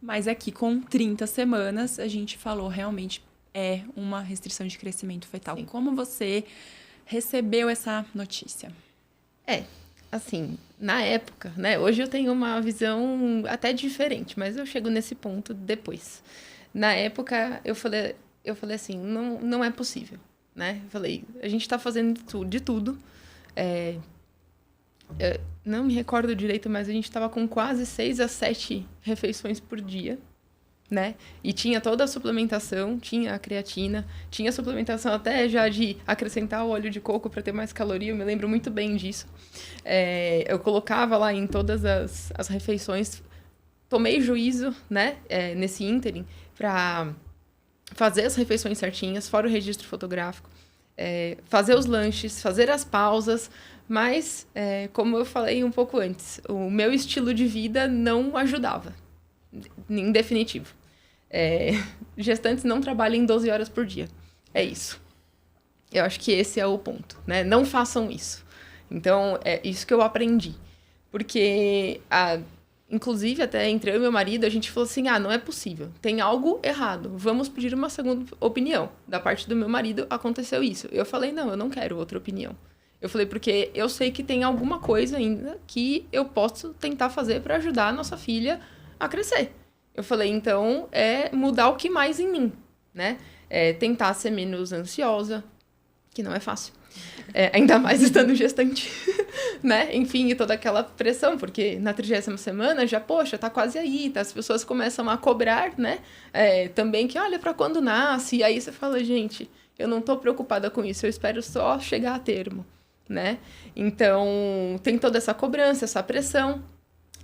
Mas aqui, com 30 semanas, a gente falou, realmente, é uma restrição de crescimento fetal. Sim. Como você recebeu essa notícia?
Assim, na época, né? Hoje eu tenho uma visão até diferente, mas eu chego nesse ponto depois. Na época, eu falei assim, não é possível, né? Eu falei, a gente tá fazendo de tudo. Eu não me recordo direito, mas a gente estava com quase 6 a 7 refeições por dia, né? E tinha toda a suplementação, tinha a creatina, tinha a suplementação até já de acrescentar o óleo de coco para ter mais caloria, eu me lembro muito bem disso. Eu colocava lá em todas as refeições, tomei juízo, né, nesse ínterim, para fazer as refeições certinhas, fora o registro fotográfico, fazer os lanches, fazer as pausas, mas, como eu falei um pouco antes, o meu estilo de vida não ajudava, em definitivo. Gestantes não trabalham 12 horas por dia, é isso. Eu acho que esse é o ponto, né? Não façam isso. Então, é isso que eu aprendi. Porque, inclusive, até entre eu e meu marido, a gente falou assim, não é possível. Tem algo errado. Vamos pedir uma segunda opinião. Da parte do meu marido, aconteceu isso. Eu falei, não, eu não quero outra opinião. Eu falei, porque eu sei que tem alguma coisa ainda que eu posso tentar fazer para ajudar a nossa filha a crescer. Eu falei, então, é mudar o que mais em mim, né? É tentar ser menos ansiosa, que não é fácil. Ainda mais estando gestante, né? Enfim, e toda aquela pressão, porque na 30ª semana já, poxa, tá quase aí, tá? As pessoas começam a cobrar, né? Também que, olha, para quando nasce, e aí você fala, gente, eu não tô preocupada com isso, eu espero só chegar a termo, né? Então, tem toda essa cobrança, essa pressão.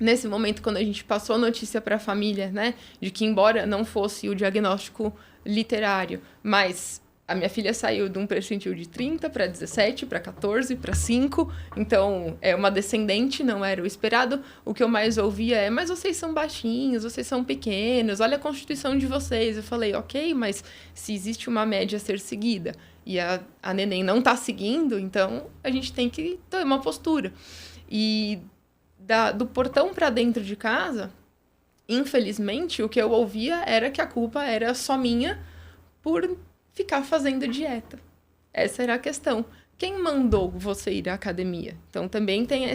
Nesse momento, quando a gente passou a notícia para a família, né, de que embora não fosse o diagnóstico literário, mas a minha filha saiu de um percentil de 30 para 17, para 14, para 5, então é uma descendente, não era o esperado. O que eu mais ouvia mas vocês são baixinhos, vocês são pequenos, olha a constituição de vocês. Eu falei, ok, mas se existe uma média a ser seguida e a neném não está seguindo, então a gente tem que ter uma postura. E do portão para dentro de casa, infelizmente, o que eu ouvia era que a culpa era só minha por ficar fazendo dieta. Essa era a questão. Quem mandou você ir à academia? Então, também tem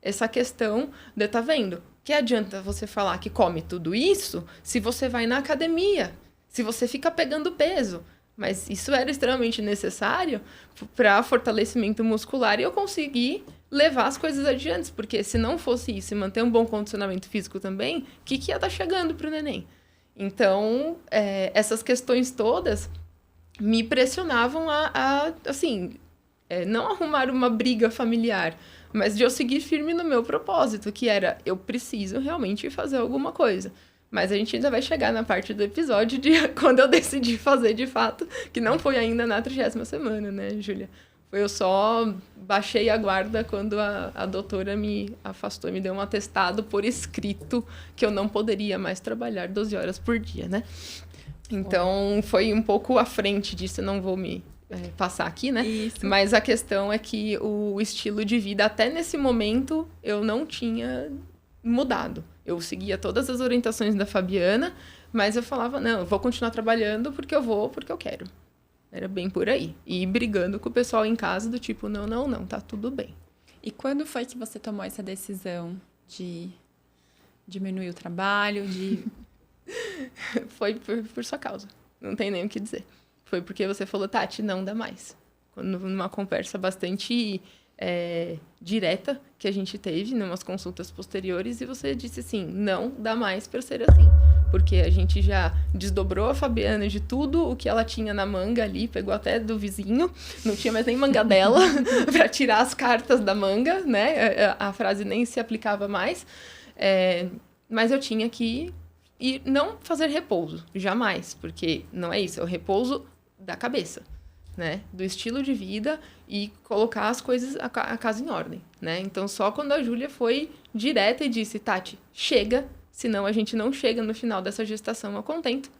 essa questão de, tá vendo? Que adianta você falar que come tudo isso se você vai na academia, se você fica pegando peso? Mas isso era extremamente necessário para fortalecimento muscular e eu consegui levar as coisas adiante, porque se não fosse isso e manter um bom condicionamento físico também, o que ia estar chegando para o neném? Então, essas questões todas me pressionavam assim, não arrumar uma briga familiar, mas de eu seguir firme no meu propósito, que era, eu preciso realmente fazer alguma coisa. Mas a gente ainda vai chegar na parte do episódio de quando eu decidi fazer de fato, que não foi ainda na 30ª semana, né, Júlia? Eu só baixei a guarda quando a doutora me afastou e me deu um atestado por escrito que eu não poderia mais trabalhar 12 horas por dia, né? Então, foi um pouco à frente disso, eu não vou me passar aqui, né?
Isso.
Mas a questão é que o estilo de vida, até nesse momento, eu não tinha mudado. Eu seguia todas as orientações da Fabiana, mas eu falava, não, eu vou continuar trabalhando porque eu quero. Era bem por aí. E brigando com o pessoal em casa do tipo, não, tá tudo bem.
E quando foi que você tomou essa decisão de diminuir o trabalho,
Foi por sua causa. Não tem nem o que dizer. Foi porque você falou, Tati, não dá mais. Numa conversa bastante direta que a gente teve, em umas consultas posteriores, e você disse assim, não dá mais para ser assim. Porque a gente já desdobrou a Fabiana de tudo o que ela tinha na manga ali, pegou até do vizinho, não tinha mais nem manga dela para tirar as cartas da manga, né? A frase nem se aplicava mais. Mas eu tinha que ir, não fazer repouso, jamais, porque não é isso, é o repouso da cabeça, né? Do estilo de vida e colocar as coisas, a casa em ordem, né? Então, só quando a Júlia foi direta e disse, Tati, chega, senão a gente não chega no final dessa gestação a contento,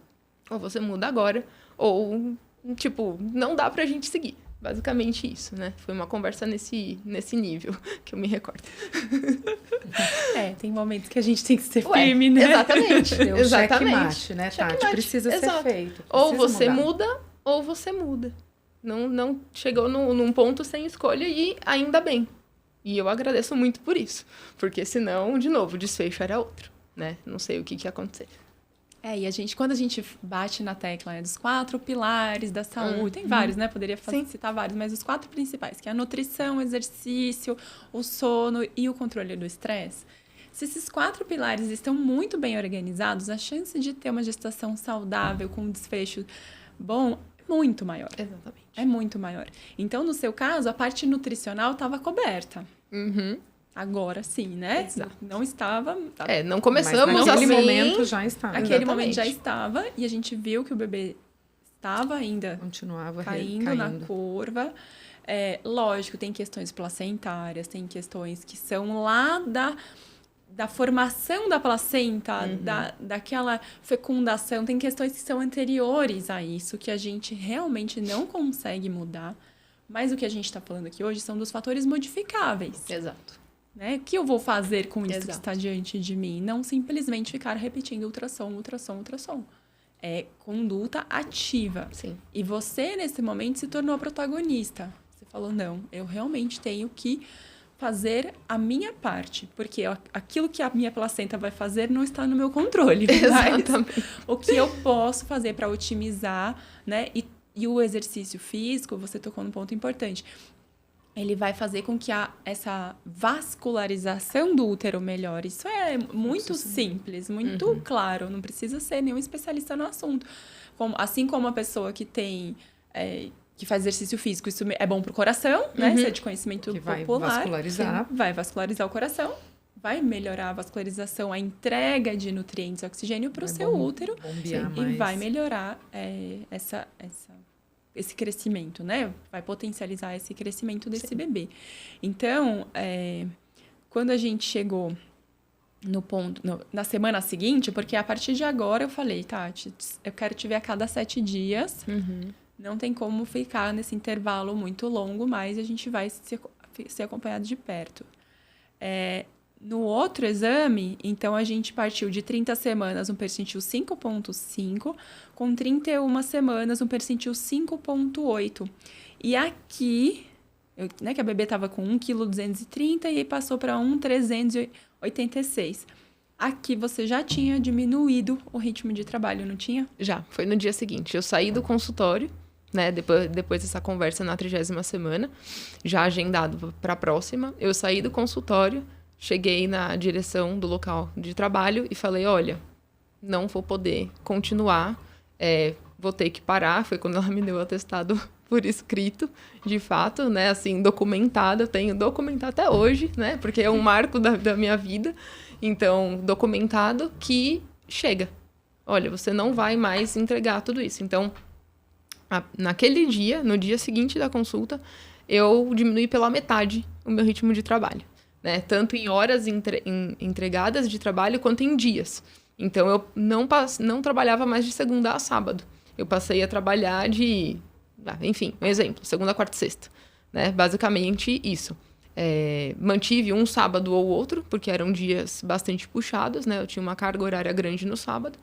ou você muda agora, ou, tipo, não dá pra gente seguir. Basicamente isso, né? Foi uma conversa nesse nível, que eu me recordo.
Tem momentos que a gente tem que ser firme, né?
Exatamente.
Deu
Exatamente.
Checkmate, né, Tati?
Checkmate.
Precisa
Exato.
ser feito.
Ou
Precisa
você
mudar.
muda, ou você muda. Não chegou num ponto sem escolha e ainda bem. E eu agradeço muito por isso. Porque senão, de novo, o desfecho era outro, né? Não sei o que ia acontecer.
E quando a gente bate na tecla dos 4 pilares da saúde, tem vários, né? Poderia citar vários, mas os 4 principais, que é a nutrição, o exercício, o sono e o controle do estresse. Se esses 4 pilares estão muito bem organizados, a chance de ter uma gestação saudável com um desfecho bom é muito maior.
Exatamente.
É muito maior. Então, no seu caso, a parte nutricional estava coberta.
Uhum.
Agora sim, né?
Exato.
Não estava...
não começamos
mas naquele
assim.
momento já estava.
Naquele momento já estava, e a gente viu que o bebê estava ainda
continuava
caindo na curva. Lógico, tem questões placentárias, tem questões que são lá da formação da placenta, daquela fecundação, tem questões que são anteriores a isso, que a gente realmente não consegue mudar. Mas o que a gente está falando aqui hoje são dos fatores modificáveis.
Exato.
Né? O que eu vou fazer com isso
Exato.
que está diante de mim? Não simplesmente ficar repetindo ultrassom, ultrassom, ultrassom. É conduta ativa.
Sim.
E você, nesse momento, se tornou a protagonista. Você falou, não, eu realmente tenho que fazer a minha parte. Porque aquilo que a minha placenta vai fazer não está no meu controle.
Exatamente.
O que eu posso fazer para otimizar, né? E o exercício físico, você tocou num ponto importante. Ele vai fazer com que essa vascularização do útero melhore. Isso é muito simples, muito claro. Não precisa ser nenhum especialista no assunto. Assim como a pessoa que tem... que faz exercício físico, isso é bom para o coração, né? Isso é de conhecimento
que
popular.
vai vascularizar.
Sim, vai vascularizar o coração, vai melhorar a vascularização, a entrega de nutrientes e oxigênio para o seu útero. E vai melhorar esse crescimento, né? Vai potencializar esse crescimento desse bebê. Então, quando a gente chegou no ponto... na semana seguinte, porque a partir de agora eu falei, Tati, eu quero te ver a cada 7 dias. Não tem como ficar nesse intervalo muito longo, mas a gente vai ser acompanhado de perto. No outro exame, então, a gente partiu de 30 semanas, um percentil 5,5, com 31 semanas, um percentil 5,8. E aqui, que a bebê estava com 1,230 kg e aí passou para 1,386. Aqui você já tinha diminuído o ritmo de trabalho, não tinha?
Já, foi no dia seguinte. Eu saí do consultório, né, depois dessa conversa na 30ª semana, já agendado para a próxima. Eu saí do consultório, cheguei na direção do local de trabalho e falei, olha, não vou poder continuar, vou ter que parar. Foi quando ela me deu o atestado por escrito, de fato, né, assim, documentado. Eu tenho documentado até hoje, né, porque é um marco da minha vida. Então, documentado que chega. Olha, você não vai mais entregar tudo isso. Então, naquele dia, no dia seguinte da consulta, eu diminui pela metade o meu ritmo de trabalho. Né? Tanto em horas entregadas de trabalho, quanto em dias. Então, eu não trabalhava mais de segunda a sábado. Eu passei a trabalhar enfim, um exemplo, segunda, quarta e sexta. Né? Basicamente, isso. Mantive um sábado ou outro, porque eram dias bastante puxados, né? Eu tinha uma carga horária grande no sábado.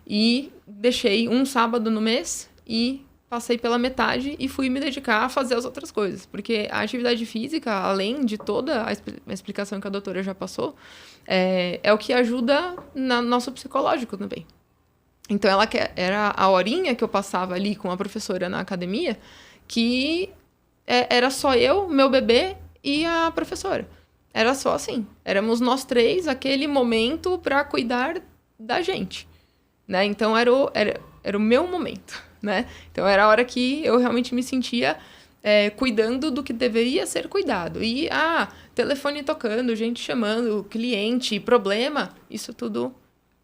E deixei um sábado no mês e passei pela metade e fui me dedicar a fazer as outras coisas. Porque a atividade física, além de toda a explicação que a doutora já passou, é o que ajuda no nosso psicológico também. Então, era a horinha que eu passava ali com a professora na academia, que era só eu, meu bebê e a professora. Era só assim. Éramos nós três, aquele momento para cuidar da gente. Né? Então, era o meu momento. Né? Então, era a hora que eu realmente me sentia cuidando do que deveria ser cuidado. E, telefone tocando, gente chamando, cliente, problema, isso tudo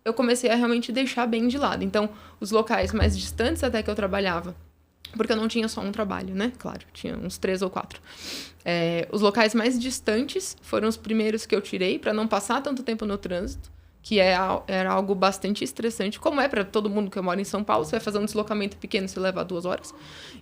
eu comecei a realmente deixar bem de lado. Então, os locais mais distantes até que eu trabalhava, porque eu não tinha só um trabalho, né? Claro, tinha uns 3 ou 4. Os locais mais distantes foram os primeiros que eu tirei para não passar tanto tempo no trânsito, que era algo bastante estressante, como é para todo mundo que mora em São Paulo. Você vai fazer um deslocamento pequeno, você leva 2 horas.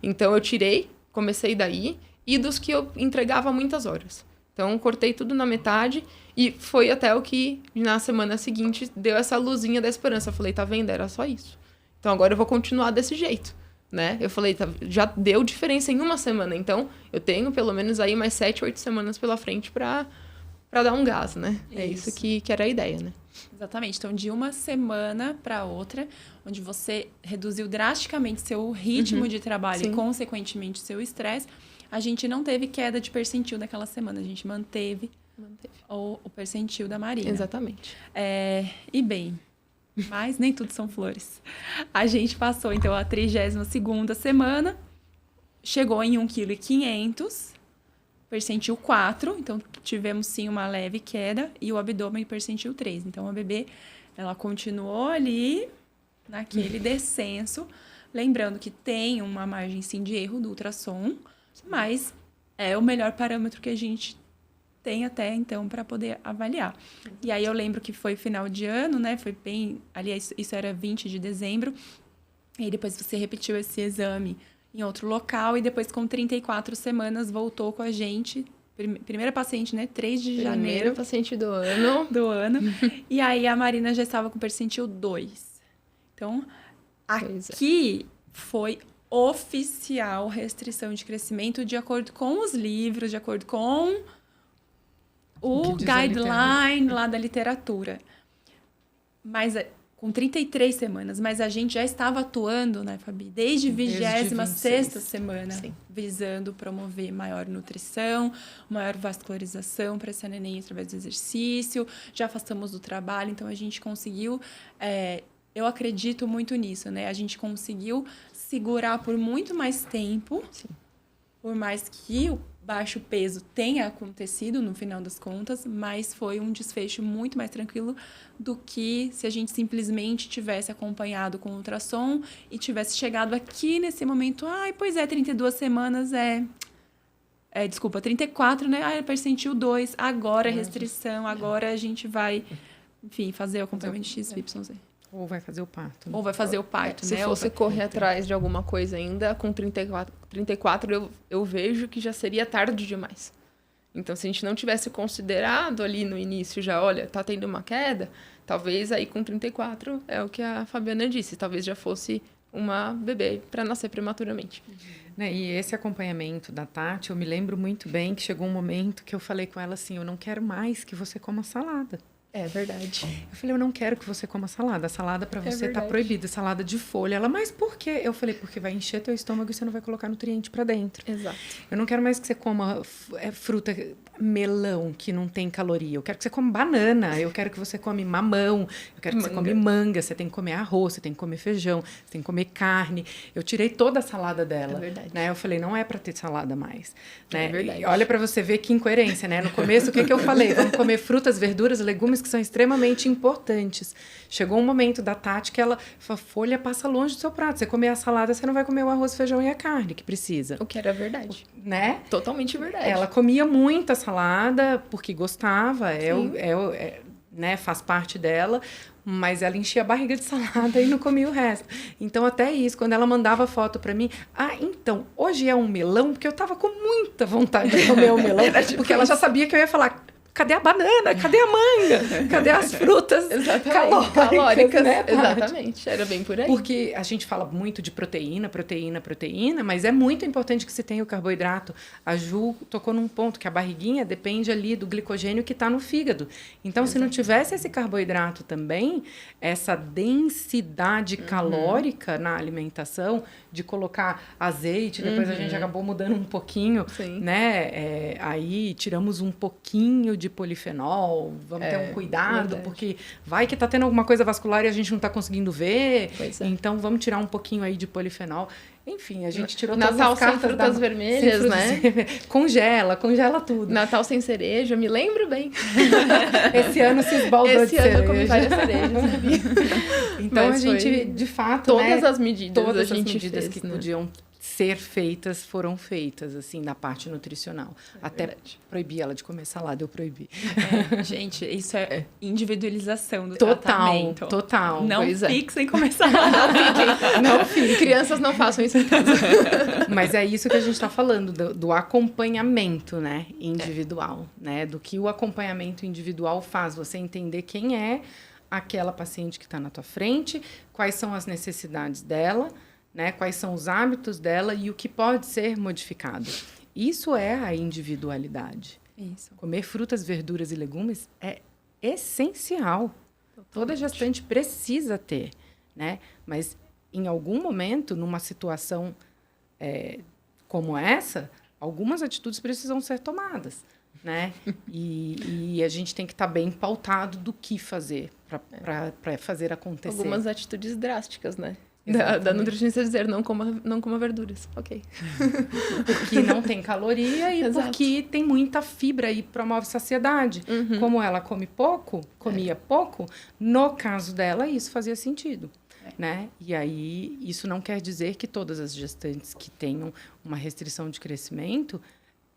Então, eu tirei, comecei daí, e dos que eu entregava muitas horas. Então, cortei tudo na metade e foi até o que, na semana seguinte, deu essa luzinha da esperança. Eu falei, tá vendo? Era só isso. Então, agora eu vou continuar desse jeito, né? Eu falei, já deu diferença em uma semana. Então, eu tenho pelo menos aí mais 7, 8 semanas pela frente para dar um gás, né? É isso que era a ideia, né?
Exatamente. Então, de uma semana para outra, onde você reduziu drasticamente seu ritmo de trabalho e, consequentemente, seu estresse, a gente não teve queda de percentil naquela semana. A gente manteve. O percentil da Marina.
Exatamente.
E bem, mas nem tudo são flores. A gente passou, então, a 32ª semana, chegou em 1,5 kg, percentil 4, então tivemos sim uma leve queda, e o abdômen percentil 3. Então, a bebê, ela continuou ali, naquele descenso, lembrando que tem uma margem sim de erro do ultrassom, mas é o melhor parâmetro que a gente tem até então para poder avaliar. E aí eu lembro que foi final de ano, né? Foi bem... Aliás, isso era 20 de dezembro. E aí depois você repetiu esse exame em outro local e depois com 34 semanas voltou com a gente. Primeira paciente, né? 3 de janeiro.
Primeira paciente do ano.
E aí a Marina já estava com percentil 2. Então, aqui foi oficial restrição de crescimento de acordo com os livros, de acordo com o guideline lá da literatura. Mas com 33 semanas, mas a gente já estava atuando, né, Fabi? Desde 26ª semana, sim, visando promover maior nutrição, maior vascularização para esse neném através do exercício, já afastamos do trabalho, então a gente conseguiu, eu acredito muito nisso, né? A gente conseguiu segurar por muito mais tempo, sim, por mais que o baixo peso tenha acontecido no final das contas, mas foi um desfecho muito mais tranquilo do que se a gente simplesmente tivesse acompanhado com ultrassom e tivesse chegado aqui nesse momento, pois é, 32 semanas desculpa, 34, né? Percentil 2, agora restrição, agora a gente vai, enfim, fazer o acompanhamento XYZ.
Ou vai fazer o parto. Né?
Ou vai fazer o parto,
né? Se fosse correr atrás de alguma coisa ainda, com 34 eu vejo que já seria tarde demais. Então, se a gente não tivesse considerado ali no início já, olha, tá tendo uma queda, talvez aí com 34, é o que a Fabiana disse, talvez já fosse uma bebê para nascer prematuramente.
Né? E esse acompanhamento da Tati, eu me lembro muito bem que chegou um momento que eu falei com ela assim, eu não quero mais que você coma salada.
É verdade.
Eu falei, eu não quero que você coma salada. A salada para você tá proibida, salada de folha. Ela, mas por quê? Eu falei, porque vai encher teu estômago e você não vai colocar nutriente para dentro.
Exato.
Eu não quero mais que você coma fruta, melão, que não tem caloria. Eu quero que você coma banana, eu quero que você come mamão, eu quero que você come manga, você tem que comer arroz, você tem que comer feijão, você tem que comer carne. Eu tirei toda a salada dela. É verdade. Né? Eu falei, não é para ter salada mais. Né? É verdade. E olha para você ver que incoerência, né? No começo, o que eu falei? Vamos comer frutas, verduras, legumes que são extremamente importantes. Chegou um momento da Tati que ela falou, folha passa longe do seu prato. Você comer a salada, você não vai comer o arroz, feijão e a carne que precisa.
O que era verdade.
Né?
Totalmente verdade.
Ela comia muita salada porque gostava, né, faz parte dela, mas ela enchia a barriga de salada e não comia o resto. Então, até isso, quando ela mandava foto pra mim, então, hoje é um melão, porque eu tava com muita vontade de comer o melão, porque ela já sabia que eu ia falar, cadê a banana? Cadê a manga? Cadê as frutas calóricas? Né,
exatamente, era bem por aí.
Porque a gente fala muito de proteína, mas é muito importante que se tenha o carboidrato. A Ju tocou num ponto que a barriguinha depende ali do glicogênio que está no fígado. Então, se não tivesse esse carboidrato também, essa densidade calórica na alimentação, de colocar azeite, depois a gente acabou mudando um pouquinho, né? Aí tiramos um pouquinho de polifenol, vamos ter um cuidado, porque vai que tá tendo alguma coisa vascular e a gente não tá conseguindo ver, então vamos tirar um pouquinho aí de polifenol. Enfim, a gente tirou todas as cartas
sem frutas vermelhas, né?
Congela tudo.
Natal sem cereja, me lembro bem.
Esse ano se esbaldou de cereja.
Esse ano eu comi várias cerejas.
Então, a gente, de fato,
todas as medidas
todas as medidas que podiam ser feitas foram feitas, assim, na parte nutricional. Até proibir ela de comer salada, eu proibi.
Gente, isso é individualização do tratamento.
Total.
Não fiquem sem comer salada.
Não fiquem. Crianças não façam isso em casa.
Mas é isso que a gente está falando, do acompanhamento, né, individual, né? Do que o acompanhamento individual faz. Você entender quem é aquela paciente que está na tua frente, quais são as necessidades dela, né? Quais são os hábitos dela e o que pode ser modificado. Isso é a individualidade.
Isso.
Comer frutas, verduras e legumes é essencial. Totalmente. Toda gestante precisa ter, né? Mas, em algum momento, numa situação como essa, algumas atitudes precisam ser tomadas, né? E a gente tem que estar bem pautado do que fazer para fazer acontecer.
Algumas atitudes drásticas, né? Da nutricionista dizer, não coma verduras. Ok.
Porque não tem caloria e porque tem muita fibra e promove saciedade. Como ela comia pouco, no caso dela, isso fazia sentido. Né? E aí, isso não quer dizer que todas as gestantes que tenham uma restrição de crescimento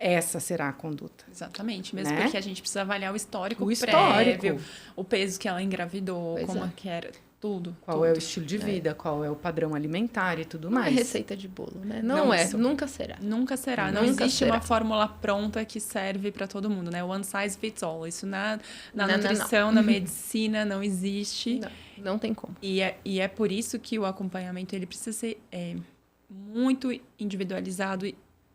essa será a conduta.
Exatamente, mesmo
Né?
porque a gente precisa avaliar o histórico
O histórico.
prévio, o peso que ela engravidou,
Pois
como
é.
que era, tudo.
Qual
tudo.
é o estilo de vida, qual é o padrão alimentar e tudo
Não
mais.
é receita de bolo, né?
Não,
Não é,
isso.
nunca será.
Nunca será. Não
Nunca
existe
será.
uma fórmula pronta que serve para todo mundo, né? One size fits all. Isso na
Não,
nutrição, na medicina, não existe.
Não tem como.
E é por isso que o acompanhamento ele precisa ser muito individualizado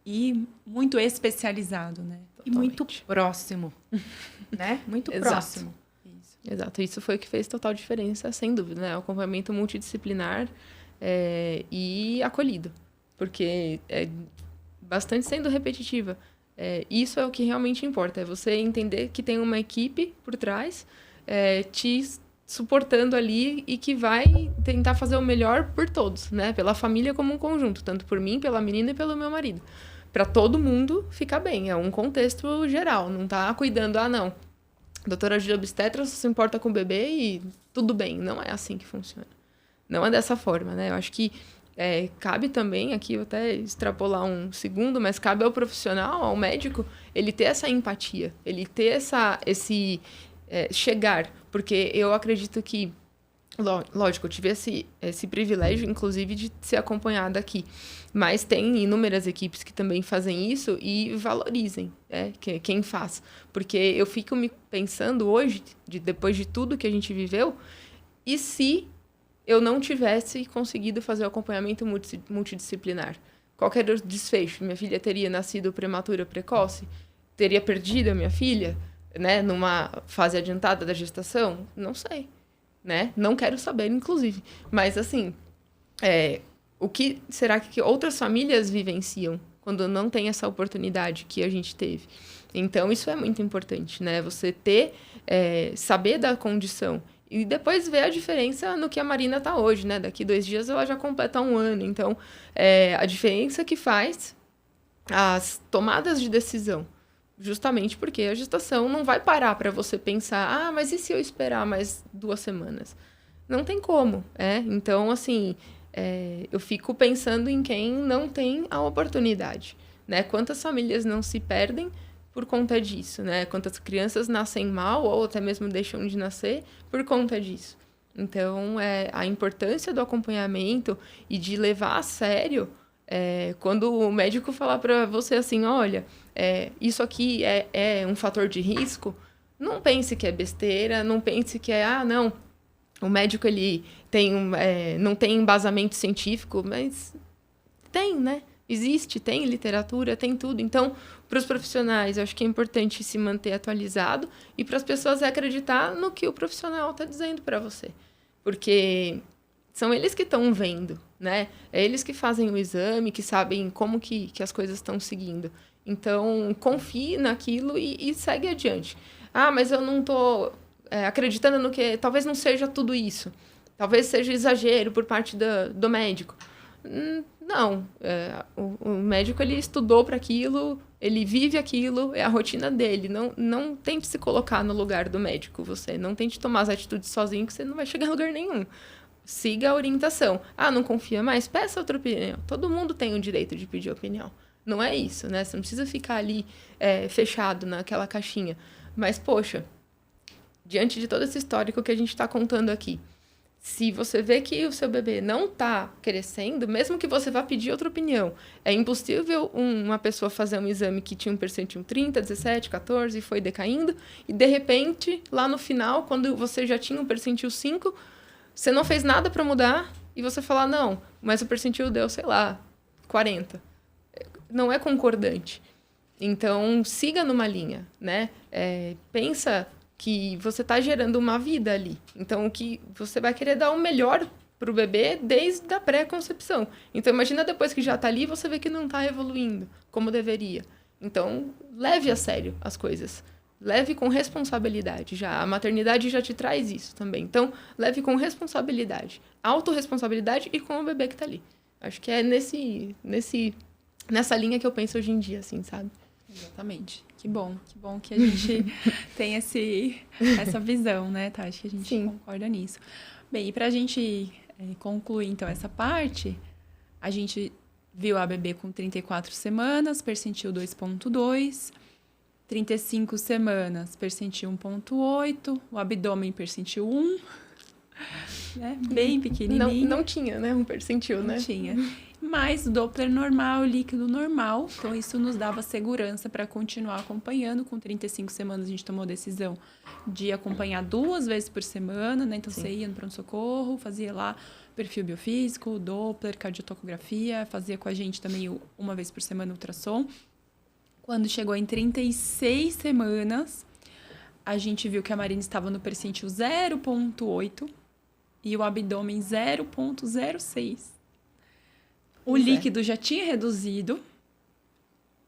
e muito especializado, né?
E muito próximo, né? Muito
Exato.
próximo.
Isso.
Exato, isso foi o que fez total diferença, sem dúvida, né? O acompanhamento multidisciplinar e acolhido, porque bastante sendo repetitiva. Isso é o que realmente importa, é você entender que tem uma equipe por trás te suportando ali e que vai tentar fazer o melhor por todos, né? Pela família como um conjunto, tanto por mim, pela menina e pelo meu marido. Para todo mundo ficar bem, é um contexto geral, não tá cuidando, não. Doutora Júlia obstetra só se importa com o bebê e tudo bem. Não é assim que funciona. Não é dessa forma, né? Eu acho que cabe também, aqui eu até extrapolar um segundo, mas cabe ao profissional, ao médico, ele ter essa empatia, ele ter esse chegar. Porque eu acredito que, lógico, eu tive esse privilégio, inclusive, de ser acompanhada aqui. Mas tem inúmeras equipes que também fazem isso e valorizem quem faz. Porque eu fico me pensando hoje, depois de tudo que a gente viveu, e se eu não tivesse conseguido fazer o acompanhamento multidisciplinar? Qual era o desfecho? Minha filha teria nascido prematura precoce? Teria perdido a minha filha, né, numa fase adiantada da gestação? Não sei, né? Não quero saber, inclusive. Mas, assim, o que será que outras famílias vivenciam quando não tem essa oportunidade que a gente teve? Então, isso é muito importante, né? Você saber da condição e depois ver a diferença no que a Marina está hoje, né? Daqui 2 dias ela já completa 1 ano. Então, a diferença que faz as tomadas de decisão. Justamente porque a gestação não vai parar para você pensar, mas e se eu esperar mais 2 semanas? Não tem como, Então, assim, eu fico pensando em quem não tem a oportunidade, né? Quantas famílias não se perdem por conta disso, né? Quantas crianças nascem mal ou até mesmo deixam de nascer por conta disso. Então, a importância do acompanhamento e de levar a sério, quando o médico falar para você assim, olha, isso aqui é um fator de risco, não pense que é besteira, não pense que não, o médico ele não tem embasamento científico, mas tem, né? Existe, tem literatura, tem tudo. Então, para os profissionais, eu acho que é importante se manter atualizado e para as pessoas acreditar no que o profissional está dizendo para você. Porque são eles que estão vendo, né? É eles que fazem o exame, que sabem como que as coisas estão seguindo. Então, confie naquilo e segue adiante. Mas eu não estou acreditando no que... Talvez não seja tudo isso. Talvez seja exagero por parte do médico. Não. O médico, ele estudou para aquilo, ele vive aquilo, é a rotina dele. Não tente se colocar no lugar do médico, você. Não tente tomar as atitudes sozinho, que você não vai chegar a lugar nenhum. Siga a orientação. Não confia mais? Peça outra opinião. Todo mundo tem o direito de pedir opinião. Não é isso, né? Você não precisa ficar ali fechado naquela caixinha. Mas, poxa, diante de todo esse histórico que a gente está contando aqui, se você vê que o seu bebê não está crescendo, mesmo que você vá pedir outra opinião, é impossível uma pessoa fazer um exame que tinha um percentil 30, 17, 14 e foi decaindo, e de repente, lá no final, quando você já tinha um percentil 5, você não fez nada para mudar e você falar, não, mas o percentil deu, sei lá, 40. Não é concordante. Então, siga numa linha, né? Pensa que você está gerando uma vida ali. Então, que você vai querer dar o melhor para o bebê desde a pré-concepção. Então, imagina depois que já está ali, você vê que não está evoluindo como deveria. Então, leve a sério as coisas. Leve com responsabilidade. A maternidade já te traz isso também. Então, leve com responsabilidade. Autorresponsabilidade e com o bebê que está ali. Acho que é nessa linha que eu penso hoje em dia, assim, sabe?
Exatamente. Que bom que a gente tem essa visão, né, Tati? Que a gente concorda nisso. Bem, e para a gente concluir, então, essa parte, a gente viu a bebê com 34 semanas, percentil 2,2. 35 semanas, percentil 1,8. O abdômen, percentil 1. Né? Bem pequenininho.
Não tinha, né? Um percentil, né?
Não tinha. Mas Doppler normal, líquido normal. Então, isso nos dava segurança para continuar acompanhando. Com 35 semanas, a gente tomou a decisão de acompanhar 2 vezes por semana, né? Então, Você ia no pronto-socorro, fazia lá perfil biofísico, Doppler, cardiotocografia, fazia com a gente também 1 vez por semana ultrassom. Quando chegou em 36 semanas, a gente viu que a Marina estava no percentil 0,8 e o abdômen 0,06. O líquido já tinha reduzido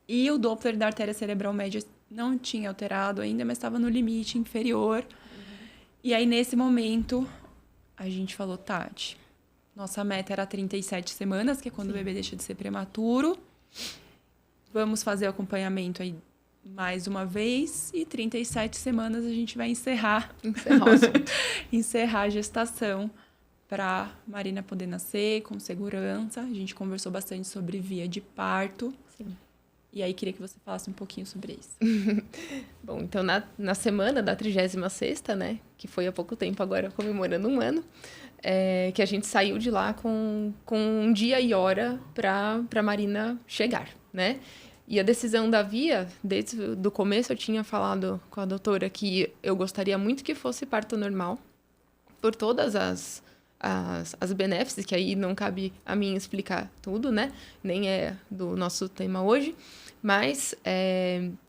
e o Doppler da artéria cerebral média não tinha alterado ainda, mas estava no limite inferior. E aí, nesse momento, a gente falou, Tati, nossa meta era 37 semanas, que é quando o bebê deixa de ser prematuro. Vamos fazer o acompanhamento aí mais uma vez e 37 semanas a gente vai encerrar
o assunto.
encerrar a gestação para Marina poder nascer com segurança. A gente conversou bastante sobre via de parto.
Sim.
E aí queria que você falasse um pouquinho sobre isso.
Bom, então na semana da 36ª, né, que foi há pouco tempo agora comemorando 1 ano, que a gente saiu de lá com um dia e hora para Marina chegar, né? E a decisão da via, desde o começo eu tinha falado com a doutora que eu gostaria muito que fosse parto normal, por todas as benéficas, que aí não cabe a mim explicar tudo, né? Nem é do nosso tema hoje, mas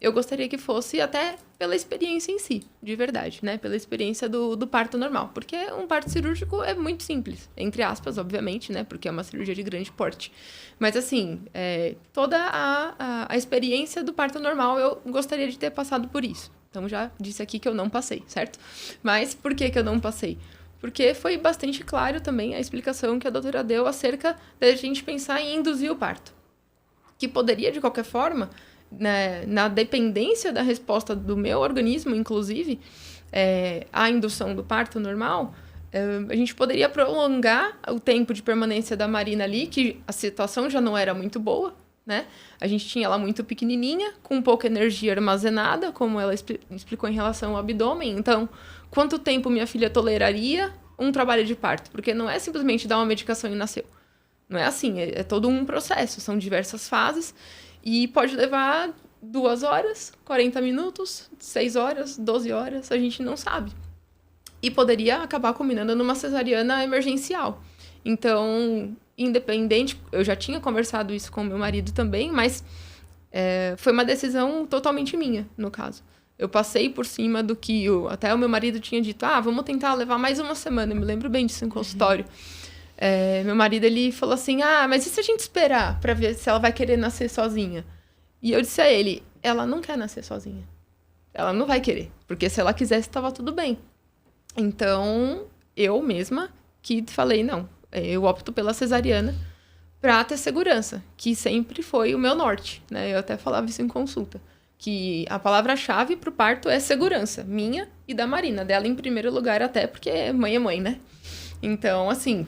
eu gostaria que fosse até pela experiência em si, de verdade, né? Pela experiência do parto normal, porque um parto cirúrgico é muito simples, entre aspas, obviamente, né? Porque é uma cirurgia de grande porte. Mas, assim, toda a experiência do parto normal, eu gostaria de ter passado por isso. Então, já disse aqui que eu não passei, certo? Mas por que eu não passei? Porque foi bastante claro também a explicação que a doutora deu acerca da gente pensar em induzir o parto. Que poderia, de qualquer forma, né, na dependência da resposta do meu organismo, inclusive, à indução do parto normal, a gente poderia prolongar o tempo de permanência da Marina ali, que a situação já não era muito boa, né? A gente tinha ela muito pequenininha, com pouca energia armazenada, como ela explicou em relação ao abdômen. Então, quanto tempo minha filha toleraria um trabalho de parto? Porque não é simplesmente dar uma medicação e nasceu. Não é assim, é todo um processo, são diversas fases e pode levar 2 horas, 40 minutos, 6 horas, 12 horas, a gente não sabe. E poderia acabar culminando numa cesariana emergencial. Então, independente, eu já tinha conversado isso com meu marido também, mas foi uma decisão totalmente minha, no caso. Eu passei por cima do que até o meu marido tinha dito, vamos tentar levar mais 1 semana, eu me lembro bem disso em consultório. Meu marido, ele falou assim, mas e se a gente esperar para ver se ela vai querer nascer sozinha? E eu disse a ele, ela não quer nascer sozinha. Ela não vai querer, porque se ela quisesse, estava tudo bem. Então, eu mesma que falei, não, eu opto pela cesariana para ter segurança, que sempre foi o meu norte, né? Eu até falava isso em consulta, que a palavra-chave para o parto é segurança, minha e da Marina, dela em primeiro lugar até, porque mãe é mãe, né? Então, assim,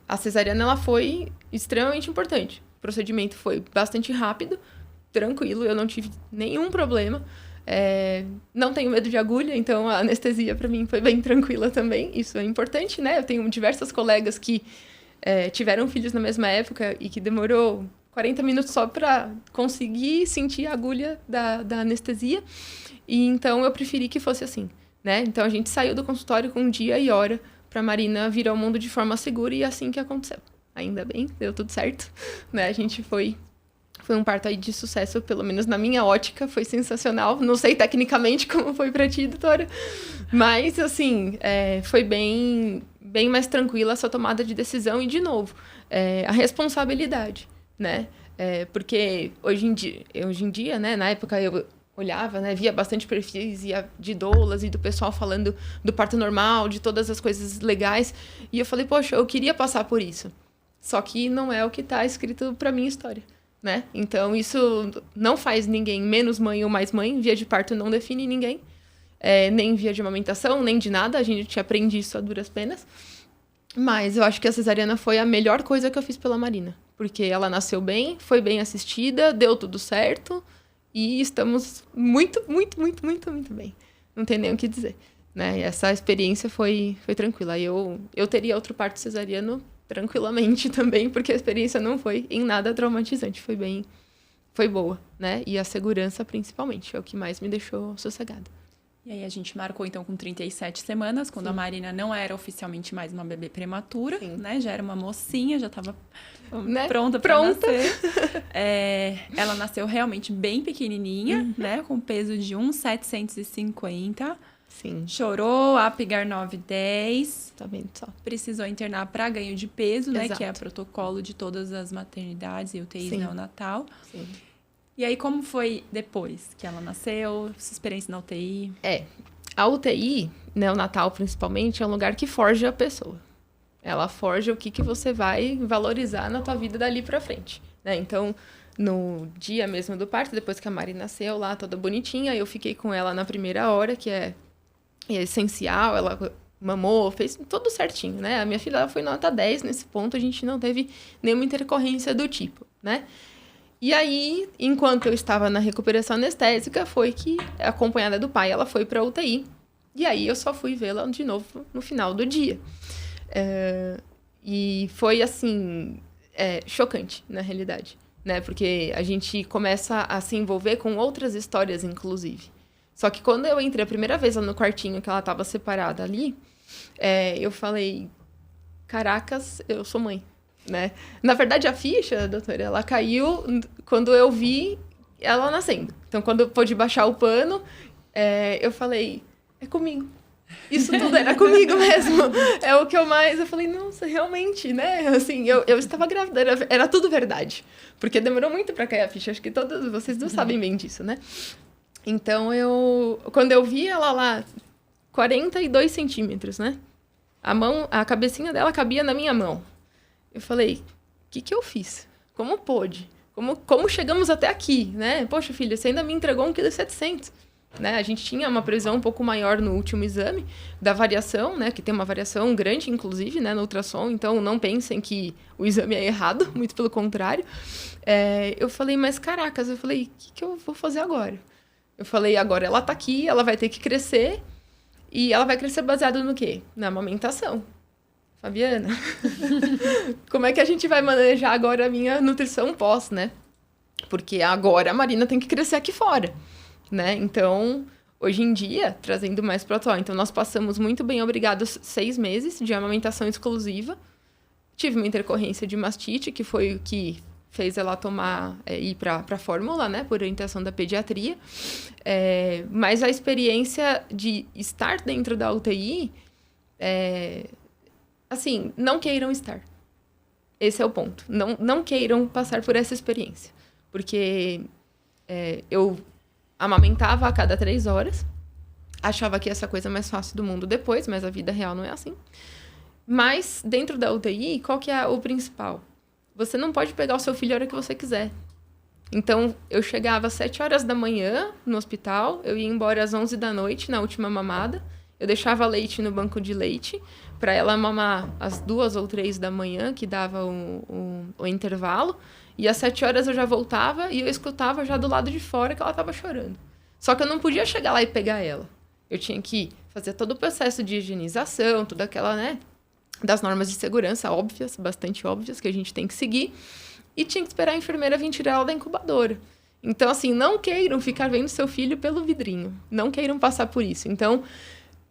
a cesariana ela foi extremamente importante. O procedimento foi bastante rápido, tranquilo, eu não tive nenhum problema. Não tenho medo de agulha, então a anestesia para mim foi bem tranquila também. Isso é importante, né? Eu tenho diversas colegas que tiveram filhos na mesma época e que demorou 40 minutos só para conseguir sentir a agulha da anestesia. E então eu preferi que fosse assim, né? Então a gente saiu do consultório com um dia e hora para a Marina vir ao mundo de forma segura e assim que aconteceu. Ainda bem, deu tudo certo, né? A gente foi um parto aí de sucesso, pelo menos na minha ótica, foi sensacional. Não sei tecnicamente como foi pra ti, doutora, mas, assim, foi bem mais tranquila essa tomada de decisão e, de novo, a responsabilidade, né? Porque hoje em dia, né, na época eu olhava, né, via bastante perfis de doulas e do pessoal falando do parto normal, de todas as coisas legais, e eu falei, poxa, eu queria passar por isso. Só que não é o que está escrito pra minha história, né? Então, isso não faz ninguém menos mãe ou mais mãe. Via de parto não define ninguém. Nem via de amamentação, nem de nada. A gente aprende isso a duras penas. Mas eu acho que a cesariana foi a melhor coisa que eu fiz pela Marina. porque ela nasceu bem, foi bem assistida, deu tudo certo e estamos muito, muito, muito, muito, muito bem. Não tem nem o que dizer, né? E essa experiência foi tranquila. Eu teria outro parto cesariano tranquilamente também, porque a experiência não foi em nada traumatizante, foi boa, né? E a segurança, principalmente, é o que mais me deixou sossegada.
E aí a gente marcou, então, com 37 semanas, quando a Marina não era oficialmente mais uma bebê prematura, né? Já era uma mocinha, já estava pronta para nascer. Ela nasceu realmente bem pequenininha, né? Com peso de 1,750.
Sim.
Chorou, Apgar 9,10.
Tá vendo só?
Precisou internar para ganho de peso, né?
Exato.
Que é o protocolo de todas as maternidades e UTIs neonatal.
Sim.
E aí, como foi depois que ela nasceu? Sua experiência na UTI?
A UTI, neonatal principalmente, é um lugar que forja a pessoa. Ela forja o que você vai valorizar na tua vida dali pra frente, né? Então, no dia mesmo do parto, depois que a Mari nasceu lá, toda bonitinha, eu fiquei com ela na primeira hora, que é essencial, ela mamou, fez tudo certinho, né? A minha filha ela foi nota 10 nesse ponto, a gente não teve nenhuma intercorrência do tipo, né? E aí, enquanto eu estava na recuperação anestésica, foi que, acompanhada do pai, ela foi para UTI. E aí, eu só fui vê-la de novo no final do dia. E foi, assim, chocante, na realidade, né? Porque a gente começa a se envolver com outras histórias, inclusive. Só que quando eu entrei a primeira vez lá no quartinho, que ela estava separada ali, eu falei, caracas, eu sou mãe. Né? Na verdade, a ficha, doutora, ela caiu quando eu vi ela nascendo. Então, quando eu pude baixar o pano, eu falei, é comigo. Isso tudo era comigo mesmo. É o que eu mais... Eu falei, nossa, realmente, né? Assim, eu estava grávida, era tudo verdade. Porque demorou muito para cair a ficha. Acho que todos vocês não sabem bem disso, né? Então, quando eu vi ela lá, 42 centímetros, né? A cabecinha dela cabia na minha mão. Eu falei, o que eu fiz? Como pôde? Como chegamos até aqui, né? Poxa, filha, você ainda me entregou 1,7 kg, né? A gente tinha uma previsão um pouco maior no último exame da variação, né? Que tem uma variação grande, inclusive, né? No ultrassom. Então, não pensem que o exame é errado, muito pelo contrário. Eu falei, mas caracas, o que eu vou fazer agora? Eu falei, agora ela tá aqui, ela vai ter que crescer. E ela vai crescer baseado no quê? Na amamentação. Fabiana, como é que a gente vai manejar agora a minha nutrição pós, né? Porque agora a Marina tem que crescer aqui fora, né? Então, hoje em dia, trazendo mais para o atual, então nós passamos muito bem, obrigados, 6 meses de amamentação exclusiva. Tive uma intercorrência de mastite, que foi o que fez ela ir para a fórmula, né? Por orientação da pediatria. Mas a experiência de estar dentro da UTI... Assim, não queiram estar. Esse é o ponto. Não queiram passar por essa experiência. Porque eu amamentava a cada 3 horas. Achava que ia ser a coisa mais fácil do mundo depois, mas a vida real não é assim. Mas, dentro da UTI, qual que é o principal? Você não pode pegar o seu filho a hora que você quiser. Então, eu chegava às 7 horas da manhã no hospital, eu ia embora às 11 da noite, na última mamada. Eu deixava leite no banco de leite para ela mamar às 2 ou 3 da manhã, que dava o intervalo. E às 7 horas eu já voltava e eu escutava já do lado de fora que ela estava chorando. Só que eu não podia chegar lá e pegar ela. Eu tinha que fazer todo o processo de higienização, toda aquela, né, das normas de segurança óbvias, bastante óbvias, que a gente tem que seguir. E tinha que esperar a enfermeira vir tirar ela da incubadora. Então, assim, não queiram ficar vendo seu filho pelo vidrinho. Não queiram passar por isso. Então,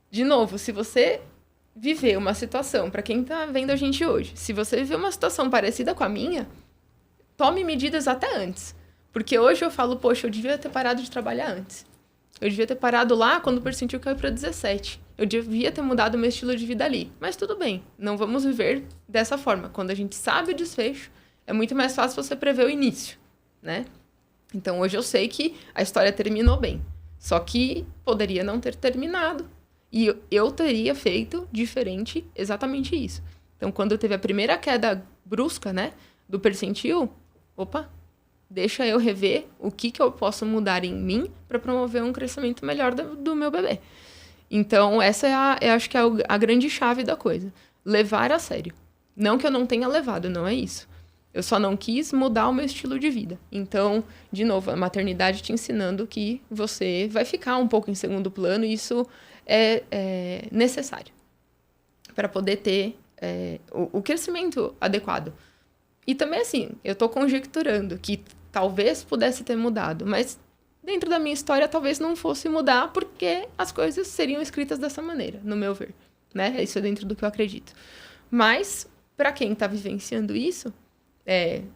de novo, se você viver uma situação, para quem está vendo a gente hoje, se você viver uma situação parecida com a minha, tome medidas até antes. Porque hoje eu falo, poxa, eu devia ter parado de trabalhar antes. Eu devia ter parado lá quando o percentil caiu para 17. Eu devia ter mudado o meu estilo de vida ali. Mas tudo bem, não vamos viver dessa forma. Quando a gente sabe o desfecho, é muito mais fácil você prever o início, né? Então, hoje eu sei que a história terminou bem. Só que poderia não ter terminado. E eu teria feito diferente exatamente isso. Então, quando teve a primeira queda brusca, né, do percentil, deixa eu rever o que eu posso mudar em mim para promover um crescimento melhor do meu bebê. Então, essa eu acho que é a grande chave da coisa. Levar a sério. Não que eu não tenha levado, não é isso. Eu só não quis mudar o meu estilo de vida. Então, de novo, a maternidade te ensinando que você vai ficar um pouco em segundo plano e isso é necessário para poder ter o crescimento adequado. E também, assim, eu estou conjecturando que talvez pudesse ter mudado, mas dentro da minha história talvez não fosse mudar porque as coisas seriam escritas dessa maneira, no meu ver, né? Isso é dentro do que eu acredito. Mas, para quem está vivenciando isso,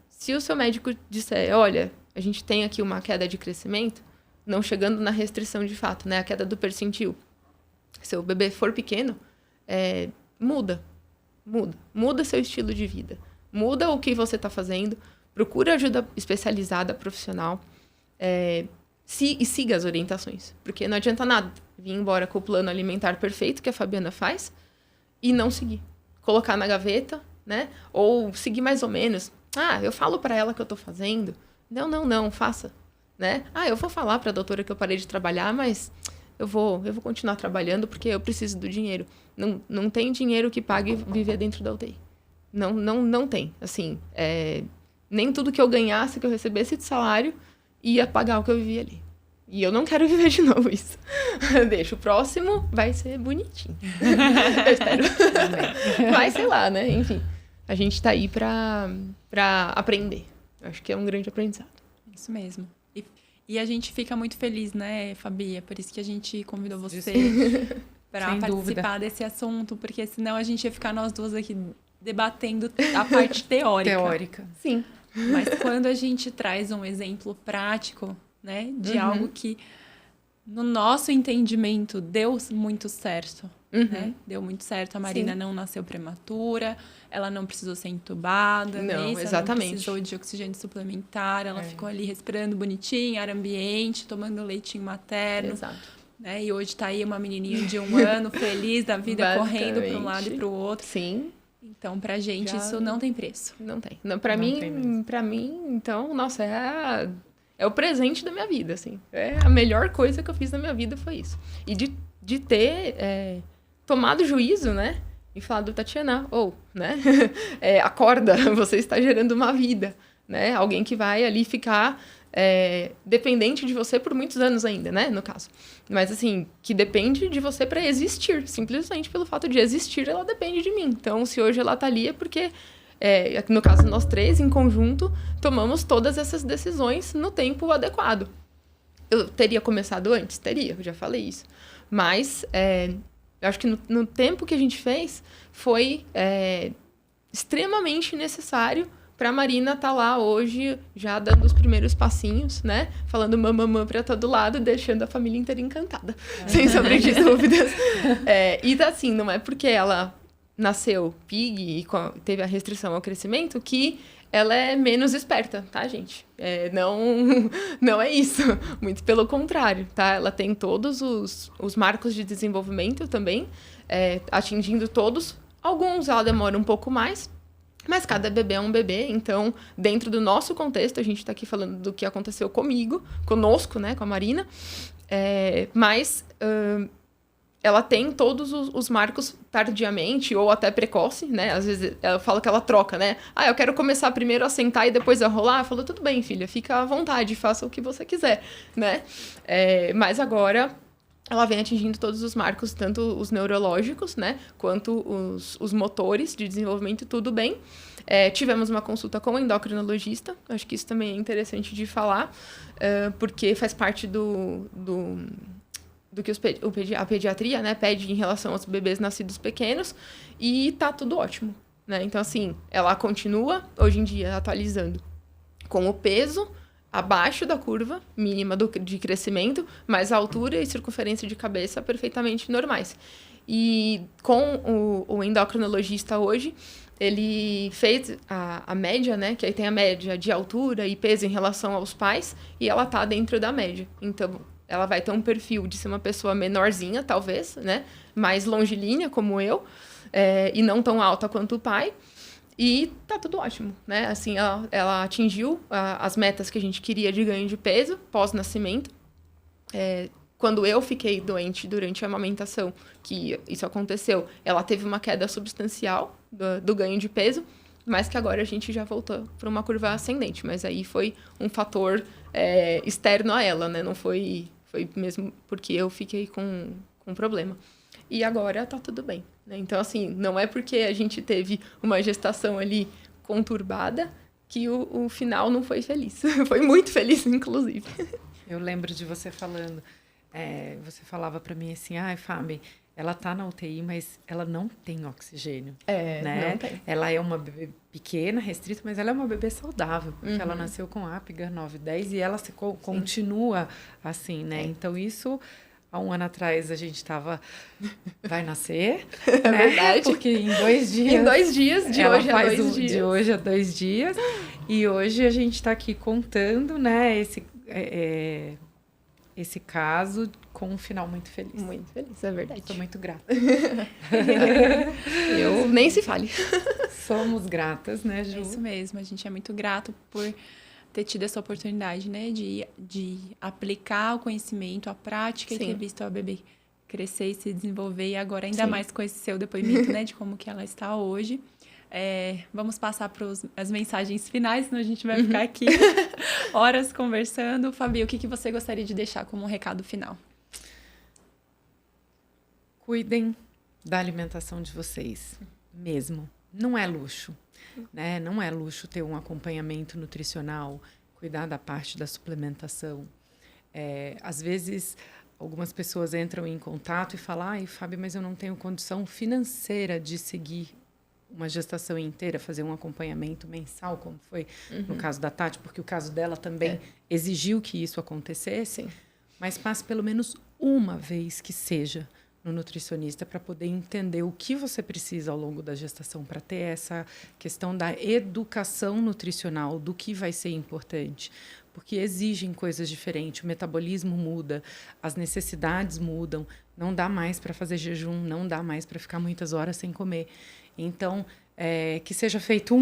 se o seu médico disser, olha, a gente tem aqui uma queda de crescimento, não chegando na restrição de fato, né? A queda do percentil. Se o bebê for pequeno, muda seu estilo de vida. Muda o que você está fazendo, procura ajuda especializada, profissional, e siga as orientações. Porque não adianta nada vir embora com o plano alimentar perfeito que a Fabiana faz e não seguir. Colocar na gaveta, né? Ou seguir mais ou menos. Eu falo para ela que eu estou fazendo. Não, faça. Né? Eu vou falar para a doutora que eu parei de trabalhar, mas eu vou continuar trabalhando porque eu preciso do dinheiro. Não tem dinheiro que pague viver dentro da UTI. Não tem. Assim, nem tudo que eu ganhasse, que eu recebesse de salário, ia pagar o que eu vivia ali. E eu não quero viver de novo isso. Deixa, o próximo vai ser bonitinho. Eu espero. Vai, sei lá, né? Enfim, a gente tá aí pra aprender. Acho que é um grande aprendizado.
Isso mesmo. E a gente fica muito feliz, né, Fabi? É por isso que a gente convidou você para participar desse assunto, porque senão a gente ia ficar nós duas aqui debatendo a parte teórica.
Sim.
Mas quando a gente traz um exemplo prático, né, de algo que, no nosso entendimento, deu muito certo, né? Deu muito certo. A Marina não nasceu prematura, ela não precisou ser entubada,
não,
exatamente. Ela não precisou de oxigênio suplementar, ela ficou ali respirando bonitinho, ar ambiente, tomando leitinho materno.
Exato.
Né? E hoje tá aí uma menininha de 1 ano, feliz da vida, correndo para um lado e para o outro.
Sim.
Então, pra gente, isso não tem preço.
Não tem. Não, pra mim, então, nossa, é o presente da minha vida, assim. A melhor coisa que eu fiz na minha vida foi isso. E de ter tomado juízo, né? E falado, Tatiana, né? Acorda, você está gerando uma vida, né? Alguém que vai ali ficar dependente de você por muitos anos ainda, né? No caso. Mas, assim, que depende de você para existir. Simplesmente pelo fato de existir, ela depende de mim. Então, se hoje ela tá ali é porque, no caso, nós 3, em conjunto, tomamos todas essas decisões no tempo adequado. Eu teria começado antes? Teria, eu já falei isso. Mas, eu acho que no tempo que a gente fez, foi extremamente necessário para a Marina estar lá hoje, já dando os primeiros passinhos, né? Falando mamamã para todo lado, deixando a família inteira encantada. Sem sombra de dúvidas. E assim, não é porque ela nasceu pig e teve a restrição ao crescimento que ela é menos esperta, tá, gente? Não é isso. Muito pelo contrário, tá? Ela tem todos os marcos de desenvolvimento também, atingindo todos. Alguns ela demora um pouco mais, mas cada bebê é um bebê, então, dentro do nosso contexto, a gente está aqui falando do que aconteceu conosco, né, com a Marina, mas ela tem todos os marcos tardiamente ou até precoce, né, às vezes eu falo que ela troca, né, eu quero começar primeiro a sentar e depois a rolar, eu falo, tudo bem, filha, fica à vontade, faça o que você quiser, né, mas agora ela vem atingindo todos os marcos, tanto os neurológicos, né, quanto os motores de desenvolvimento, tudo bem. Tivemos uma consulta com o endocrinologista, acho que isso também é interessante de falar, porque faz parte do que a pediatria, né, pede em relação aos bebês nascidos pequenos, e tá tudo ótimo, né? Então, assim, ela continua, hoje em dia, atualizando com o peso abaixo da curva mínima de crescimento, mas a altura e circunferência de cabeça perfeitamente normais. E com o endocrinologista hoje, ele fez a média, né? Que aí tem a média de altura e peso em relação aos pais, e ela tá dentro da média. Então, ela vai ter um perfil de ser uma pessoa menorzinha, talvez, né? Mais longilínea, como eu, e não tão alta quanto o pai. E tá tudo ótimo, né? Assim, ela atingiu as metas que a gente queria de ganho de peso pós-nascimento. Quando eu fiquei doente durante a amamentação, que isso aconteceu, ela teve uma queda substancial do ganho de peso. mas que agora a gente já voltou para uma curva ascendente. Mas aí foi um fator externo a ela, né? Não foi mesmo porque eu fiquei com problema. E agora tá tudo bem, né? Então, assim, não é porque a gente teve uma gestação ali conturbada que o final não foi feliz. Foi muito feliz, inclusive.
Eu lembro de você falando, você falava para mim assim, ai, Fábio, ela tá na UTI, mas ela não tem oxigênio, né?
Não tem.
Ela é uma bebê pequena, restrita, mas ela é uma bebê saudável, porque ela nasceu com Apgar 910 e ela continua assim, né? Então, isso... Há um ano atrás a gente vai nascer,
É
né?
verdade.
Porque em 2 dias...
Em 2 dias, de hoje a 2 dias.
De hoje a 2 dias. E hoje a gente está aqui contando, né, esse caso com um final muito feliz.
Muito feliz, é verdade.
Estou muito grata.
Eu nem se fale.
Somos gratas, né, Ju?
É isso mesmo, a gente é muito grato por ter tido essa oportunidade, né, de aplicar o conhecimento, a prática e ter visto a bebê crescer e se desenvolver e agora ainda mais com esse seu depoimento, né, de como que ela está hoje. Vamos passar para as mensagens finais, senão a gente vai ficar aqui horas conversando. Fabi, o que você gostaria de deixar como um recado final?
Cuidem da alimentação de vocês, mesmo. Não é luxo, né? Não é luxo ter um acompanhamento nutricional, cuidar da parte da suplementação. Às vezes, algumas pessoas entram em contato e falam, ai, Fábio, mas eu não tenho condição financeira de seguir uma gestação inteira, fazer um acompanhamento mensal, como foi no caso da Tati, porque o caso dela também exigiu que isso acontecesse.
Sim.
Mas passe pelo menos uma vez que seja no nutricionista para poder entender o que você precisa ao longo da gestação, para ter essa questão da educação nutricional, do que vai ser importante. Porque exigem coisas diferentes, o metabolismo muda, as necessidades mudam, não dá mais para fazer jejum, não dá mais para ficar muitas horas sem comer. Então, que seja feito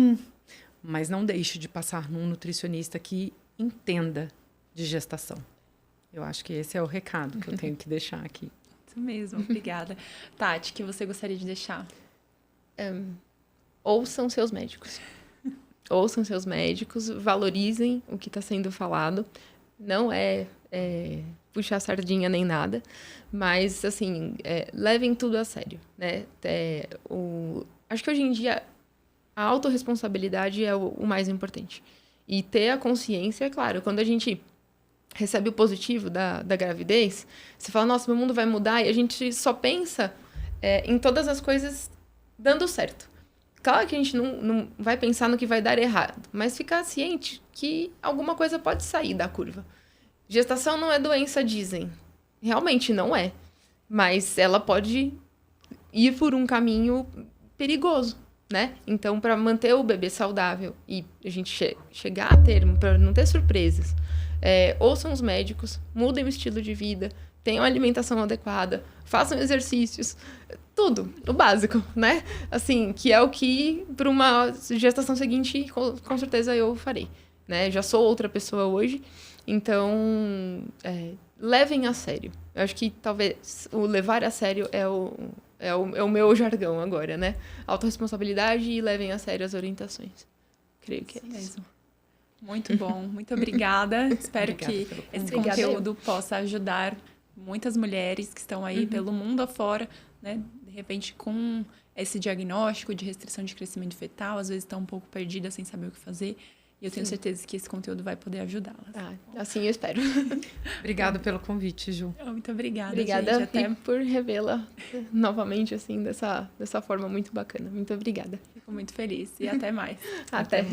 mas não deixe de passar num nutricionista que entenda de gestação. Eu acho que esse é o recado que eu tenho que deixar aqui.
Isso mesmo, obrigada. Tati, o que você gostaria de deixar?
Ouçam seus médicos. Ouçam seus médicos, valorizem o que está sendo falado. Não é puxar sardinha nem nada, mas, assim, levem tudo a sério, né? Acho que hoje em dia a autorresponsabilidade é o mais importante. E ter a consciência, claro, quando a gente recebe o positivo da gravidez, você fala, nossa, meu mundo vai mudar, e a gente só pensa em todas as coisas dando certo. Claro que a gente não vai pensar no que vai dar errado, mas ficar ciente que alguma coisa pode sair da curva. Gestação não é doença, dizem. Realmente não é. Mas ela pode ir por um caminho perigoso, né? Então, para manter o bebê saudável e a gente chegar a termo, para não ter surpresas, ouçam os médicos, mudem o estilo de vida, tenham alimentação adequada, façam exercícios, tudo, o básico, né? Assim, que é o que para uma gestação seguinte, com certeza eu farei, né? Já sou outra pessoa hoje, então levem a sério. Eu acho que talvez o levar a sério é o meu jargão agora, né? Autorresponsabilidade e levem a sério as orientações. Creio que é isso.
Mesmo. Muito bom, muito obrigada. Espero que esse conteúdo possa ajudar muitas mulheres que estão aí pelo mundo afora, né? De repente, com esse diagnóstico de restrição de crescimento fetal, às vezes estão um pouco perdidas sem saber o que fazer. E eu tenho certeza que esse conteúdo vai poder ajudá-las.
Assim eu espero.
Obrigada pelo convite, Ju.
Muito obrigada,
obrigada,
gente. Até
por revê-la novamente, assim, dessa forma muito bacana. Muito obrigada.
Fico muito feliz. E até mais.
Até.